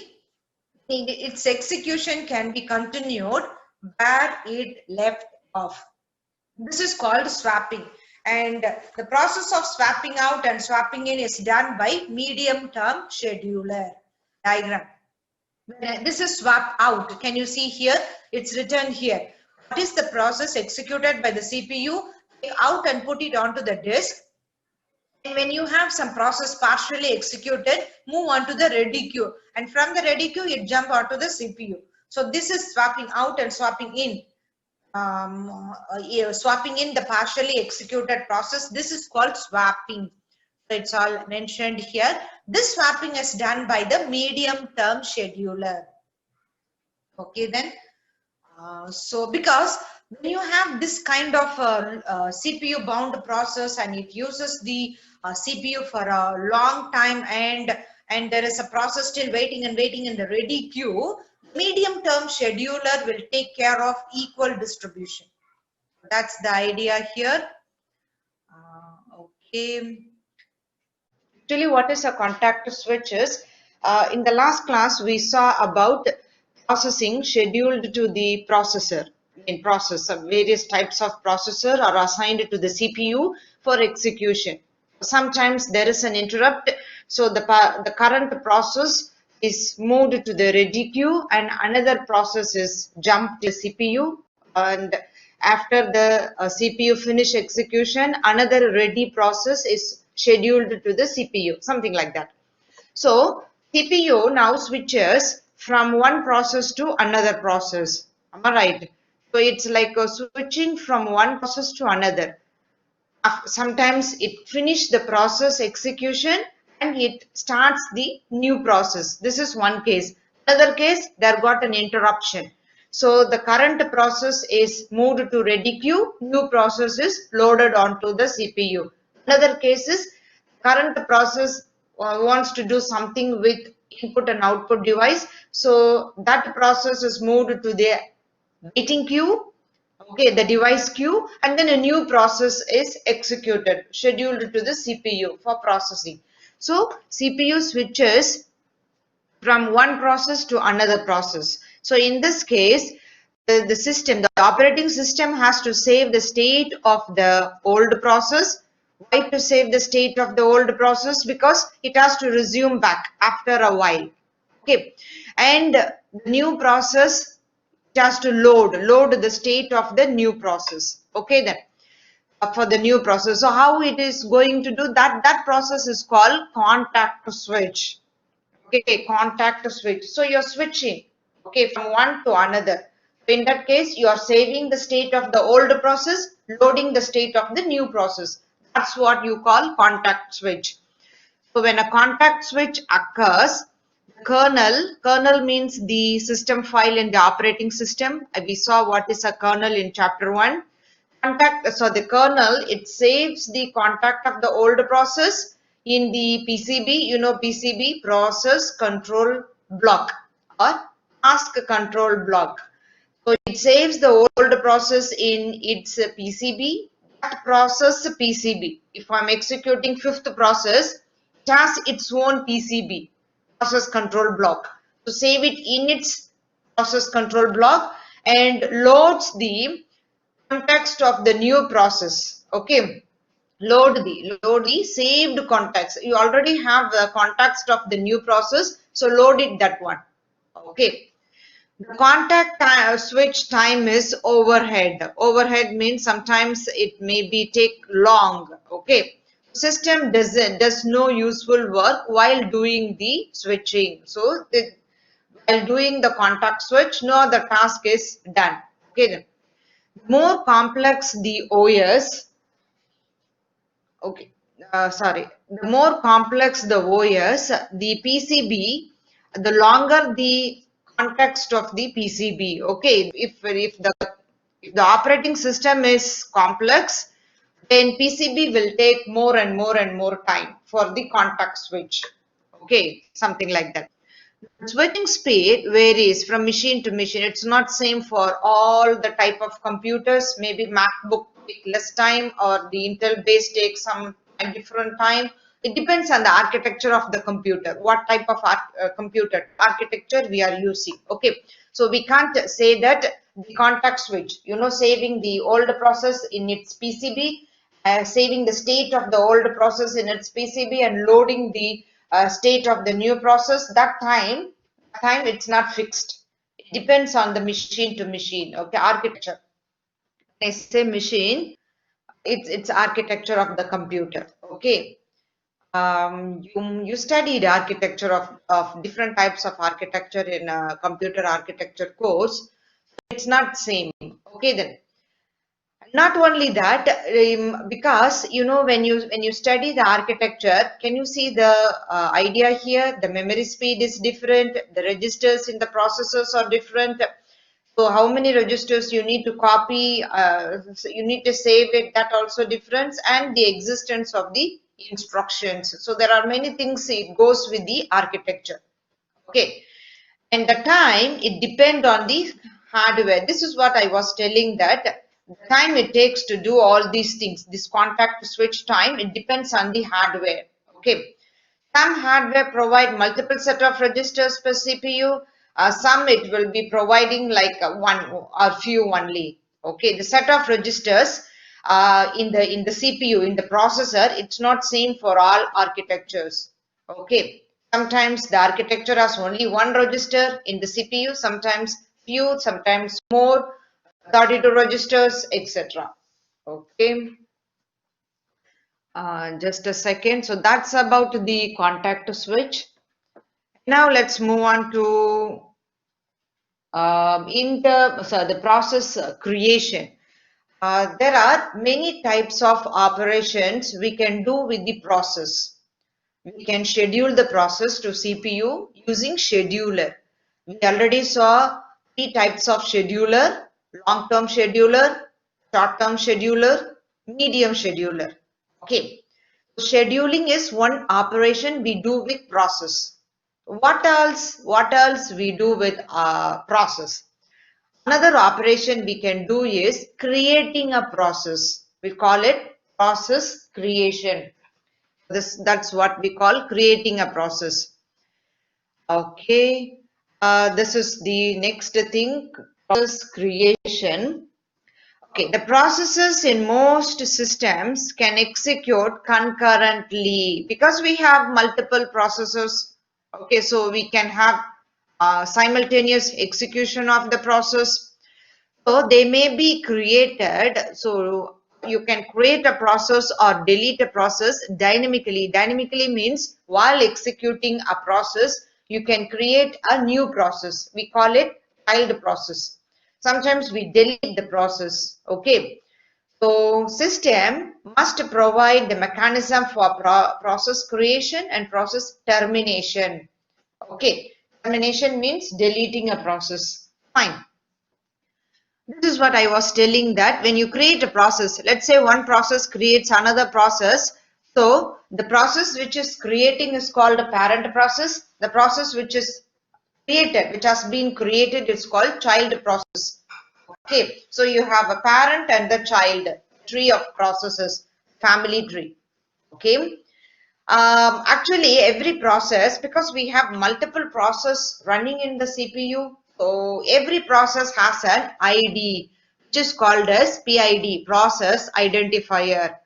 Its execution can be continued where it left off. This is called swapping. And the process of swapping out and swapping in is done by medium-term scheduler diagram. This is swap out. Can you see here? It's written here. What is the process executed by the CPU? Take out and put it onto the disk. And when you have some process partially executed, move on to the ready queue. And from the ready queue, it jump onto the CPU. So this is swapping out and swapping in. Swapping in the partially executed process. This is called swapping. So it's all mentioned here. This swapping is done by the medium-term scheduler. Okay, then. So because when you have this kind of CPU bound process and it uses the CPU for a long time, and there is a process still waiting and waiting in the ready queue, medium term scheduler will take care of equal distribution. That's the idea here. Okay. Actually, what is a contact switch is, In the last class, we saw about processing scheduled to the processor. In processor, various types of processor are assigned to the CPU for execution. Sometimes there is an interrupt, so the current process is moved to the ready queue and another process is jumped to the CPU, and after the CPU finish execution, another ready process is scheduled to the CPU, something like that. So CPU now switches from one process to another process. Am I right? So it's like a switching from one process to another. Sometimes it finish the process execution and it starts the new process. This is one case. Another case, there got an interruption. So the current process is moved to ready queue, new process is loaded onto the CPU. Another case is current process wants to do something with input and output device. So that process is moved to the waiting queue, okay, the device queue, and then a new process is executed, scheduled to the CPU for processing. So CPU switches from one process to another process. So in this case, the system, the operating system has to save the state of the old process. Why to save the state of the old process? Because it has to resume back after a while. Okay, and the new process, it has to load the state of the new process. Okay, then for the new process. So how it is going to do that? That process is called contact switch. Okay, contact switch. So you're switching, okay, from one to another. In that case, you are saving the state of the old process, loading the state of the new process. That's what you call contact switch. So when a contact switch occurs, kernel means the system file in the operating system. We saw what is a kernel in chapter 1. So the kernel, it saves the contact of the old process in the PCB, you know, PCB, process control block or task control block. So it saves the old process in its PCB, that process PCB. If I'm executing fifth process, it has its own PCB, process control block. So save it in its process control block and loads the context of the new process. Okay, load the saved context. You already have the context of the new process, so load it, that one. Okay, the contact switch time is overhead. Overhead means sometimes it may be take long. Okay, system does no useful work while doing the switching. So while doing the contact switch, no other task is done. Okay, then more complex the OS, okay, sorry, the more complex the OS, the PCB, the longer the context of the PCB. Okay, if the operating system is complex, then PCB will take more and more and more time for the contact switch. Okay, something like that. Switching speed varies from machine to machine. It's not same for all the type of computers. Maybe MacBook take less time or the Intel base takes some different time. It depends on the architecture of the computer, what type of computer architecture we are using. Okay, so we can't say that the contact switch, you know, saving the old process in its PCB, saving the state of the old process in its PCB and loading the state of the new process, that time it's not fixed. It depends on the machine to machine. Okay, architecture. When I say machine, it's architecture of the computer. Okay, you studied architecture of different types of architecture in a computer architecture course. It's not same. Okay, then not only that, because you know, when you study the architecture, can you see the idea here? The memory speed is different, the registers in the processors are different. So how many registers you need to copy, so you need to save it, that also difference, and the existence of the instructions. So there are many things, it goes with the architecture. Okay, and the time, it depend on the hardware. This is what I was telling, that the time it takes to do all these things, this contact switch time, it depends on the hardware. Okay, Some hardware provide multiple set of registers per CPU. Some it will be providing like one or few only. Okay, the set of registers in the CPU, in the processor, it's not same for all architectures. Okay, sometimes the architecture has only one register in the CPU, sometimes few, sometimes more, 32 registers, etc. Okay. Just a second. So that's about the contact switch. Now let's move on to the process creation. There are many types of operations we can do with the process. We can schedule the process to CPU using scheduler. We already saw three types of scheduler: long-term scheduler, short-term scheduler, medium scheduler. Okay. Scheduling is one operation we do with process. What else? What else we do with process? Another operation we can do is creating a process. We call it process creation. That's what we call creating a process. Okay. This is the next thing, process creation. Okay, the processes in most systems can execute concurrently because we have multiple processes. Okay, so we can have simultaneous execution of the process. So they may be created. So you can create a process or delete a process dynamically. Dynamically means while executing a process, you can create a new process. We call it child process. Sometimes we delete the process. Okay. So system must provide the mechanism for process creation and process termination. Okay. Termination means deleting a process. Fine. This is what I was telling, that when you create a process, let's say one process creates another process. So the process which is creating is called a parent process. The process which is created, which has been created, is called child process. Okay, so you have a parent and the child, tree of processes, family tree. Okay. Actually, every process, because we have multiple process running in the CPU, so every process has an ID, which is called as PID, process identifier.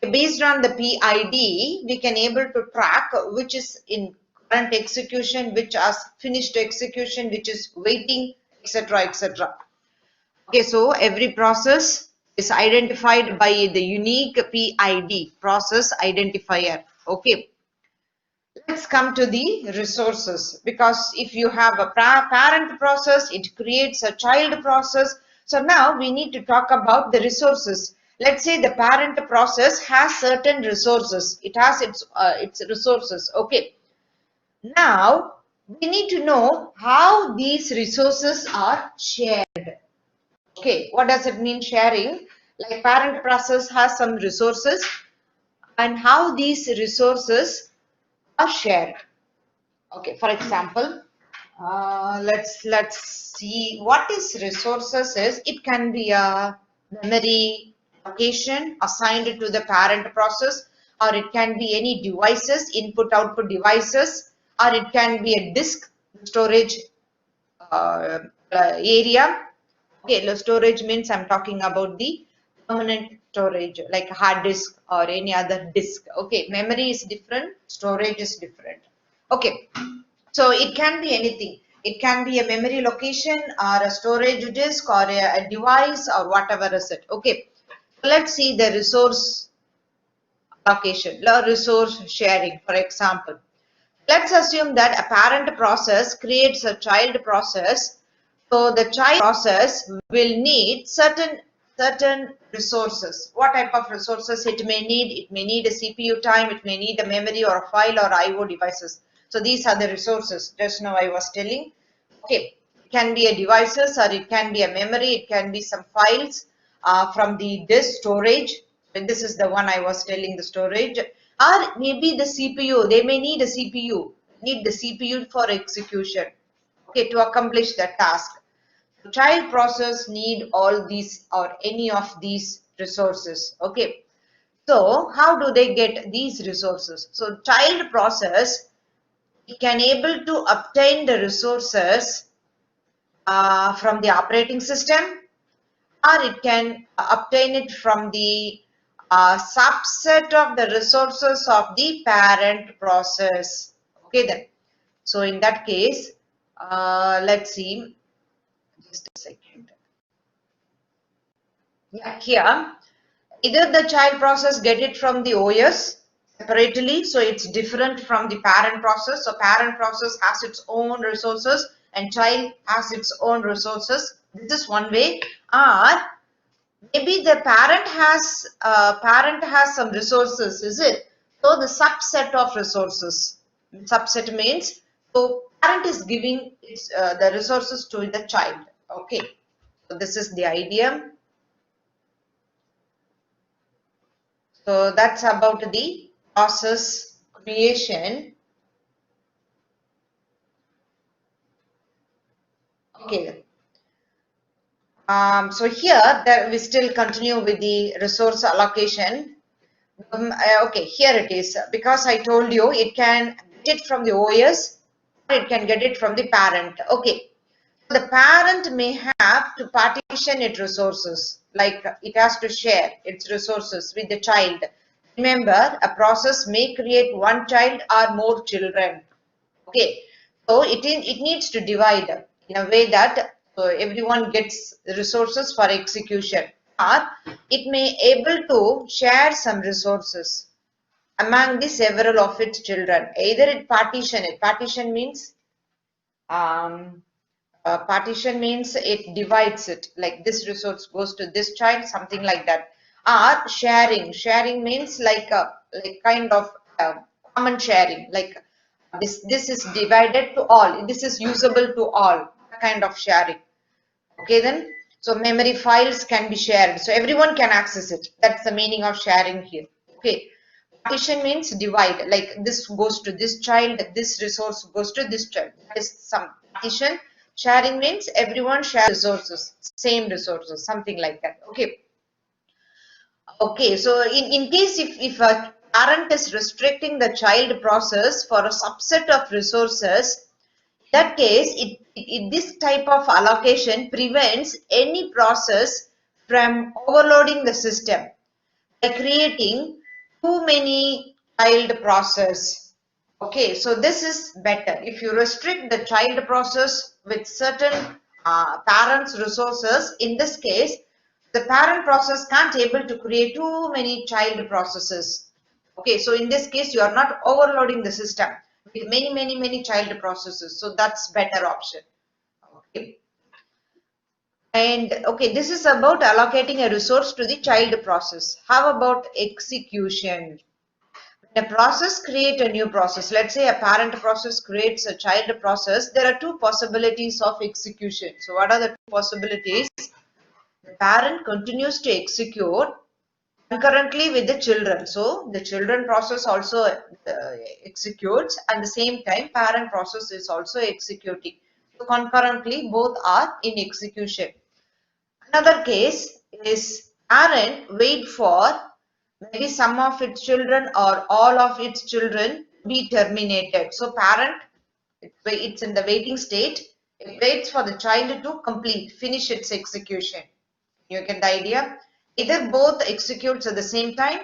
Based on the PID, we can able to track which is in current execution, which has finished execution, which is waiting, etc., etc. Okay, so every process is identified by the unique PID, process identifier. Okay. Let's come to the resources, because if you have a parent process, it creates a child process. So now we need to talk about the resources. Let's say the parent process has certain resources. It has its resources. Okay. Now we need to know how these resources are shared. Okay. What does it mean sharing? Like parent process has some resources and how these resources are shared. Okay, for example, let's see what is resources is. It can be a memory location assigned to the parent process, or it can be any devices, input output devices, or it can be a disk storage area. Okay, the storage means I'm talking about the permanent storage like hard disk or any other disk. Okay, memory is different, storage is different. Okay, so it can be anything. It can be a memory location or a storage disk or a device or whatever is it. Okay, so let's see the resource allocation, the resource sharing. For example, let's assume that a parent process creates a child process. So the child process will need certain resources. What type of resources it may need? It may need a CPU time, it may need a memory or a file or IO devices. So these are the resources. Just now I was telling. Okay, it can be a devices or it can be a memory, it can be some files from the disk storage. And this is the one I was telling, the storage. Or maybe the CPU, they may need a CPU, need the CPU for execution, okay, to accomplish the task. The child process need all these or any of these resources. Okay, So how do they get these resources? So child process, it can able to obtain the resources from the operating system, or it can obtain it from the subset of the resources of the parent process. Okay then. So in that case, let's see, just a second. Yeah, here, either the child process get it from the OS separately, so it's different from the parent process. So parent process has its own resources and child has its own resources. This is one way. Or maybe the parent has some resources, is it? So the subset of resources. Subset means, so parent is giving the resources to the child. Okay. So this is the idea. So that's about the process creation. Okay. So here that we still continue with the resource allocation. Okay, here it is. Because I told you it can get it from the OS, or it can get it from the parent. Okay. The parent may have to partition its resources, like it has to share its resources with the child. Remember, a process may create one child or more children. Okay, so it needs to divide in a way that everyone gets resources for execution, or it may able to share some resources among the several of its children. Either it partition it. Um, Partition means it divides it, like this resource goes to this child, something like that. Or sharing. Sharing means like kind of common sharing, like this is divided to all. This is usable to all, kind of sharing. Okay then. So memory files can be shared, so everyone can access it. That's the meaning of sharing here. Okay. Partition means divide, like this goes to this child, this resource goes to this child. That is some partition. Sharing means everyone shares resources, same resources, something like that. Okay. Okay, so in case if a parent is restricting the child process for a subset of resources, that case, this type of allocation prevents any process from overloading the system by creating too many child process. Okay, so this is better. If you restrict the child process with certain parents' resources, in this case, the parent process can't able to create too many child processes. Okay, so in this case, you are not overloading the system with many child processes. So that's better option. Okay. And okay, this is about allocating a resource to the child process. How about execution? When a process create a new process, let's say a parent process creates a child process, there are two possibilities of execution. So what are the two possibilities? The parent continues to execute concurrently with the children. So the children process also executes, and the same time parent process is also executing. So concurrently both are in execution. Another case is parent wait for maybe some of its children or all of its children be terminated. So parent, it's in the waiting state. It waits for the child to finish its execution. You get the idea? Either both executes at the same time.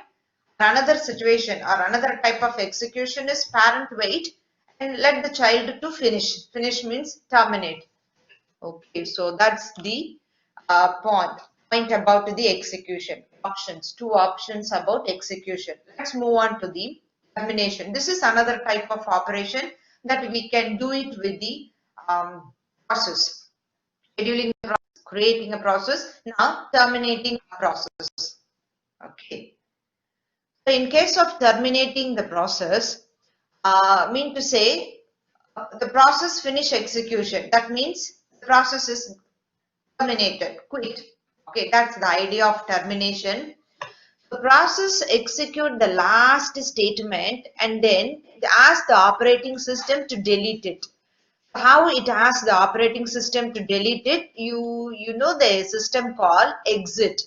Another situation or another type of execution is parent wait and let the child to finish. Finish means terminate. Okay, so that's the point about the execution. Options, two options about execution. Let's move on to the termination. This is another type of operation that we can do it with the process. Scheduling a process, creating a process, now terminating a process. Okay. So in case of terminating the process, mean to say the process finish execution. That means the process is terminated, quit. Okay, that's the idea of termination. The process execute the last statement and then it asks the operating system to delete it. How it asks the operating system to delete it? You know the system call exit.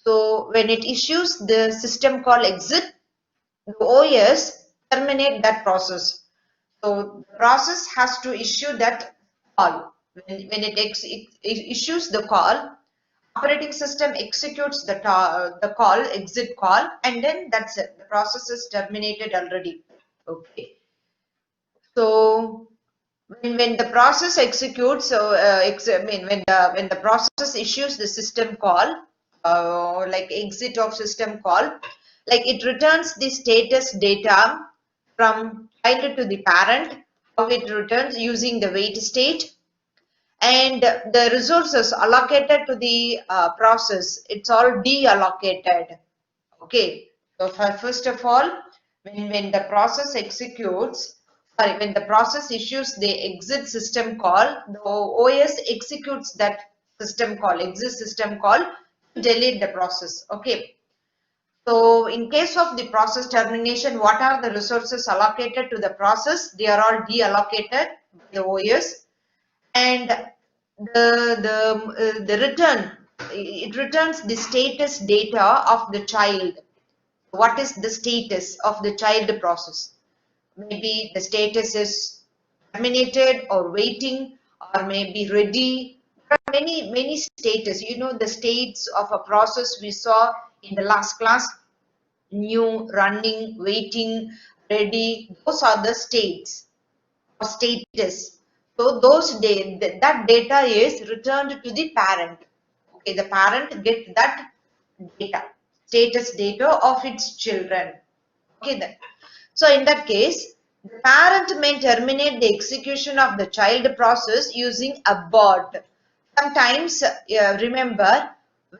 So when it issues the system call exit, the OS terminate that process. So the process has to issue that call. When it issues the call, operating system executes the call, exit call, and then that's it. The process is terminated already. Okay. So when the process executes, I mean when the process issues the system call, like exit of system call, like it returns the status data from child to the parent, how it returns using the wait state, and the resources allocated to the process, it's all deallocated. Okay, so first of all, when the process executes, sorry, when the process issues the exit system call, the OS executes that system call, exit system call, to delete the process. Okay, so in case of the process termination, what are the resources allocated to the process? They are all deallocated by the OS, and the return, it returns the status data of the child. What is the status of the child process? Maybe the status is terminated or waiting, or maybe ready. There are many status. You know the states of a process we saw in the last class: new, running, waiting, ready. Those are the states or status. So that data is returned to the parent. Okay, the parent gets that data, status data of its children. Okay then. So in that case, the parent may terminate the execution of the child process using abort. Sometimes, remember,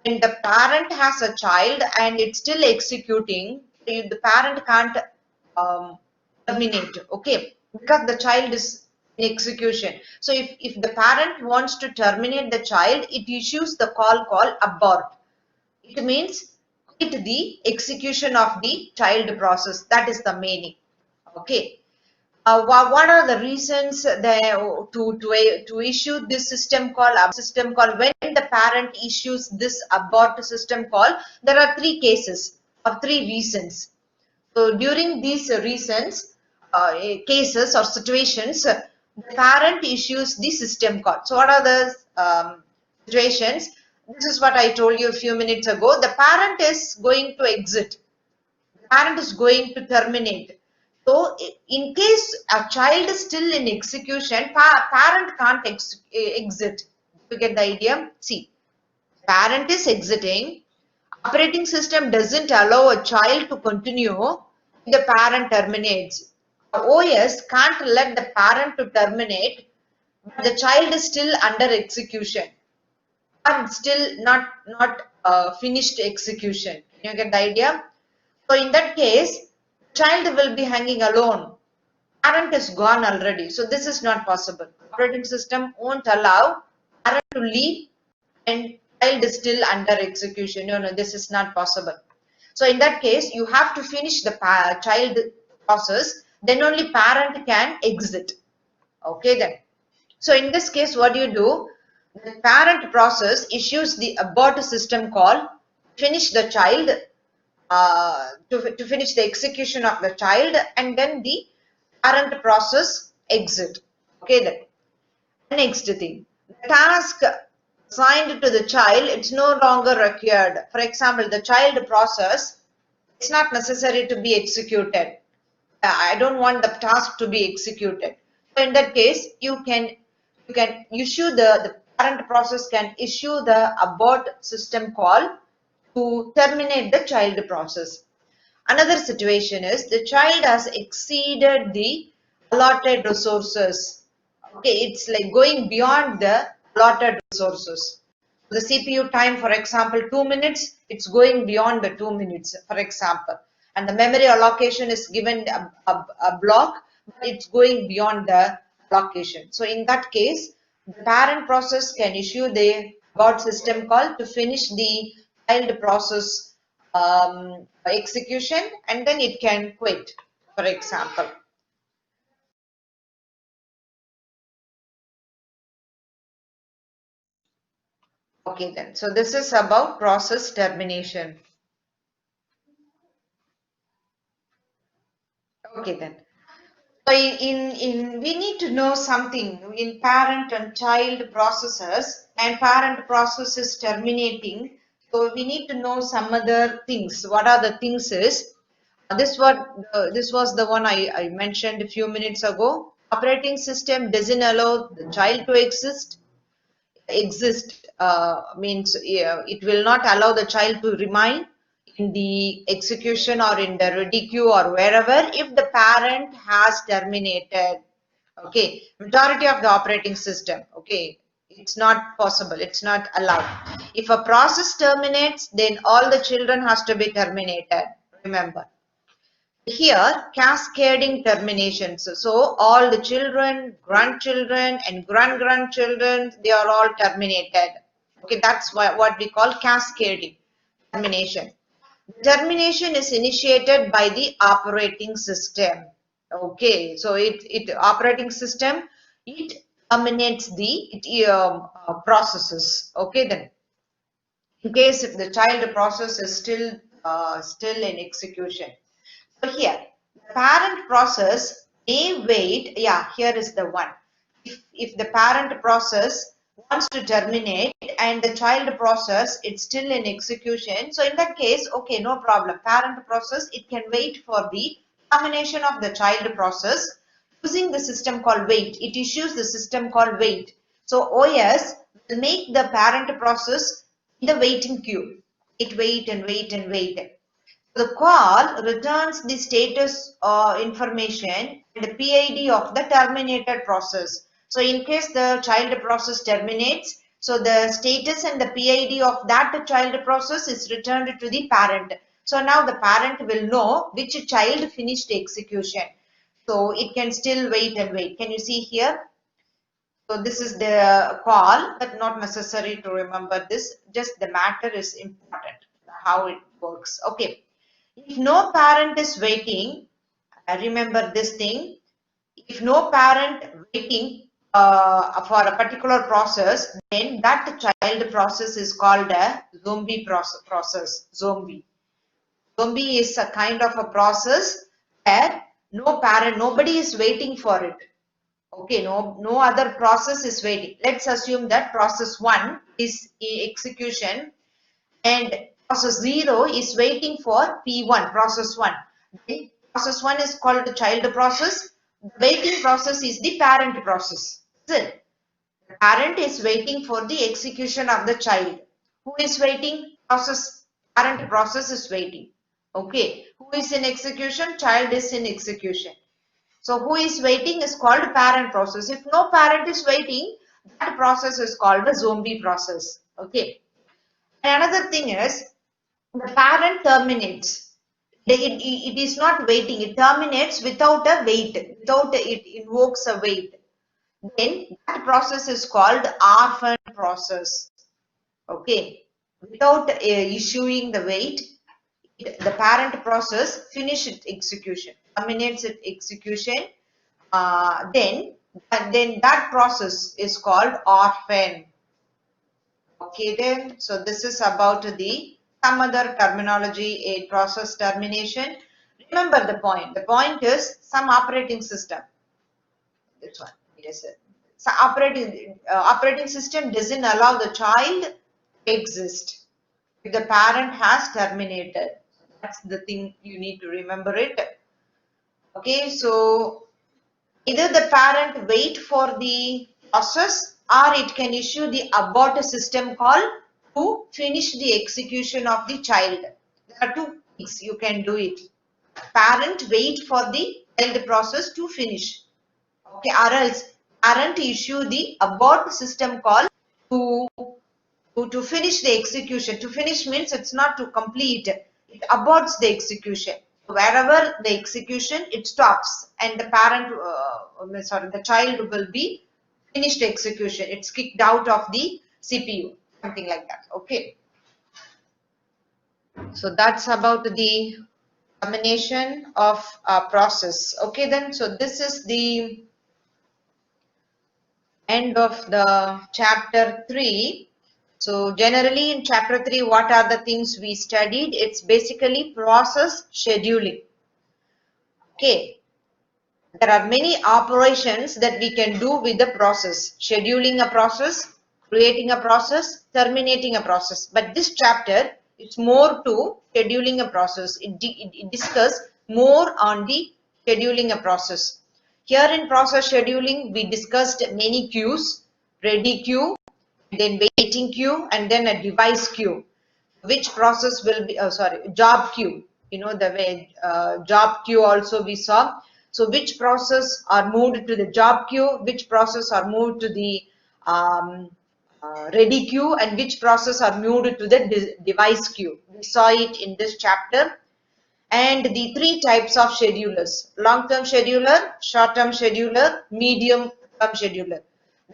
when the parent has a child and it's still executing, the parent can't um, terminate, okay, because the child is in execution. So if the parent wants to terminate the child, it issues the call called abort. It means quit the execution of the child process. That is the meaning. Okay. What are the reasons there to issue this system call, when the parent issues this abort system call? There are three cases or three reasons. So during these reasons, cases or situations, the parent issues the system call. So what are the situations? This is what I told you a few minutes ago. The parent is going to exit. The parent is going to terminate. So in case a child is still in execution, parent can't exit. You get the idea? See, parent is exiting. Operating system doesn't allow a child to continue. The parent terminates. OS can't let the parent to terminate, but the child is still under execution and still not finished execution. Can you get the idea? So in that case, child will be hanging alone. Parent is gone already. So this is not possible. Operating system won't allow parent to leave and child is still under execution. No, this is not possible. So in that case, you have to finish the child process. Then only parent can exit. Okay then. So in this case, what do you do? The parent process issues the abort system call, finish the child, to finish the execution of the child, and then the parent process exit. Okay then. Next thing, the task assigned to the child, it's no longer required. For example, the child process, it's not necessary to be executed. I don't want the task to be executed. So in that case, you can issue the parent process can issue the abort system call to terminate the child process. Another situation is the child has exceeded the allotted resources. Okay, it's like going beyond the allotted resources. The CPU time, for example, 2 minutes, it's going beyond the 2 minutes, for example. And the memory allocation is given a block, but it's going beyond the allocation. So in that case, the parent process can issue the abort system call to finish the child process execution, and then it can quit, for example. Okay then, so this is about process termination. Okay then. So we need to know something in parent and child processes, and parent process is terminating. So we need to know some other things. What are the things is this was the one I mentioned a few minutes ago. Operating system doesn't allow the child to exist means it will not allow the child to remain in the execution or in the ready queue or wherever if the parent has terminated. Okay, majority of the operating system, okay, it's not possible, it's not allowed. If a process terminates, then all the children has to be terminated, remember. Here, cascading terminations. So all the children, grandchildren and grand-grandchildren, they are all terminated. Okay, that's what we call cascading termination. Termination is initiated by the operating system. Okay, so it operating system, it terminates the processes. Okay, then in case if the child process is still in execution. So here, the parent process may wait. Yeah, here is the one. If the parent process wants to terminate and the child process it's still in execution, so in that case, okay, no problem. Parent process, it can wait for the termination of the child process using the system called wait. It issues the system called wait. So OS will make the parent process in the waiting queue. It wait and wait and wait. The call returns the status information and the PID of the terminated process. So in case the child process terminates, so the status and the PID of that child process is returned to the parent. So now the parent will know which child finished execution. So it can still wait and wait. Can you see here? So this is the call, but not necessary to remember this. Just the matter is important, how it works. Okay. If no parent is waiting, remember this thing. If no parent waiting for a particular process, then that child process is called a zombie process. Zombie. Zombie is a kind of a process where no parent, nobody is waiting for it. Okay, no other process is waiting. Let's assume that process 1 is execution and process 0 is waiting for P1, process 1. Then process 1 is called the child process. The waiting process is the parent process. Still, the parent is waiting for the execution of the child. Who is waiting? Parent process is waiting. Okay. Who is in execution? Child is in execution. So who is waiting is called parent process. If no parent is waiting, that process is called the zombie process. Okay. And another thing is the parent terminates. It is not waiting. It terminates without a wait. Without it invokes a wait. Then that process is called orphan process. Okay. Without issuing the wait, the parent process finishes its execution, terminates its execution. Then that process is called orphan. Okay then, so this is about the some other terminology, a process termination. Remember the point. The point is some operating system. This one. It is so operating system doesn't allow the child to exist if the parent has terminated. That's the thing you need to remember it. Okay, so either the parent wait for the process or it can issue the abort system call to finish the execution of the child. There are two things you can do it. Parent wait for the child process to finish. Okay, or else parent issue the abort system call to to finish the execution. To finish means it's not to complete. It aborts the execution. Wherever the execution, it stops and the parent, the child will be finished execution. It's kicked out of the CPU, something like that. Okay. So that's about the termination of a process. Okay then, so this is the end of the chapter 3. So generally in chapter 3, what are the things we studied? It's basically process scheduling. Okay. There are many operations that we can do with the process. Scheduling a process, creating a process, terminating a process. But this chapter is more to scheduling a process. It discusses more on the scheduling a process. Here in process scheduling, we discussed many queues, ready queue, then waiting queue, and then a device queue. Which process will be, job queue, you know, the way job queue also we saw. So which process are moved to the job queue, which process are moved to the ready queue, and which process are moved to the device queue. We saw it in this chapter. And the three types of schedulers: long-term scheduler, short-term scheduler, medium-term scheduler.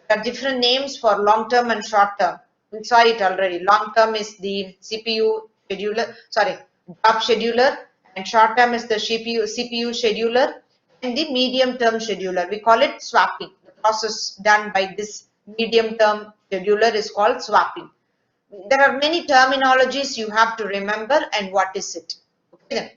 There are different names for long-term and short-term. We saw it already. Long-term is the CPU scheduler, job scheduler, and short-term is the CPU scheduler, and the medium-term scheduler. We call it swapping. The process done by this medium-term scheduler is called swapping. There are many terminologies you have to remember, and what is it. Okay then.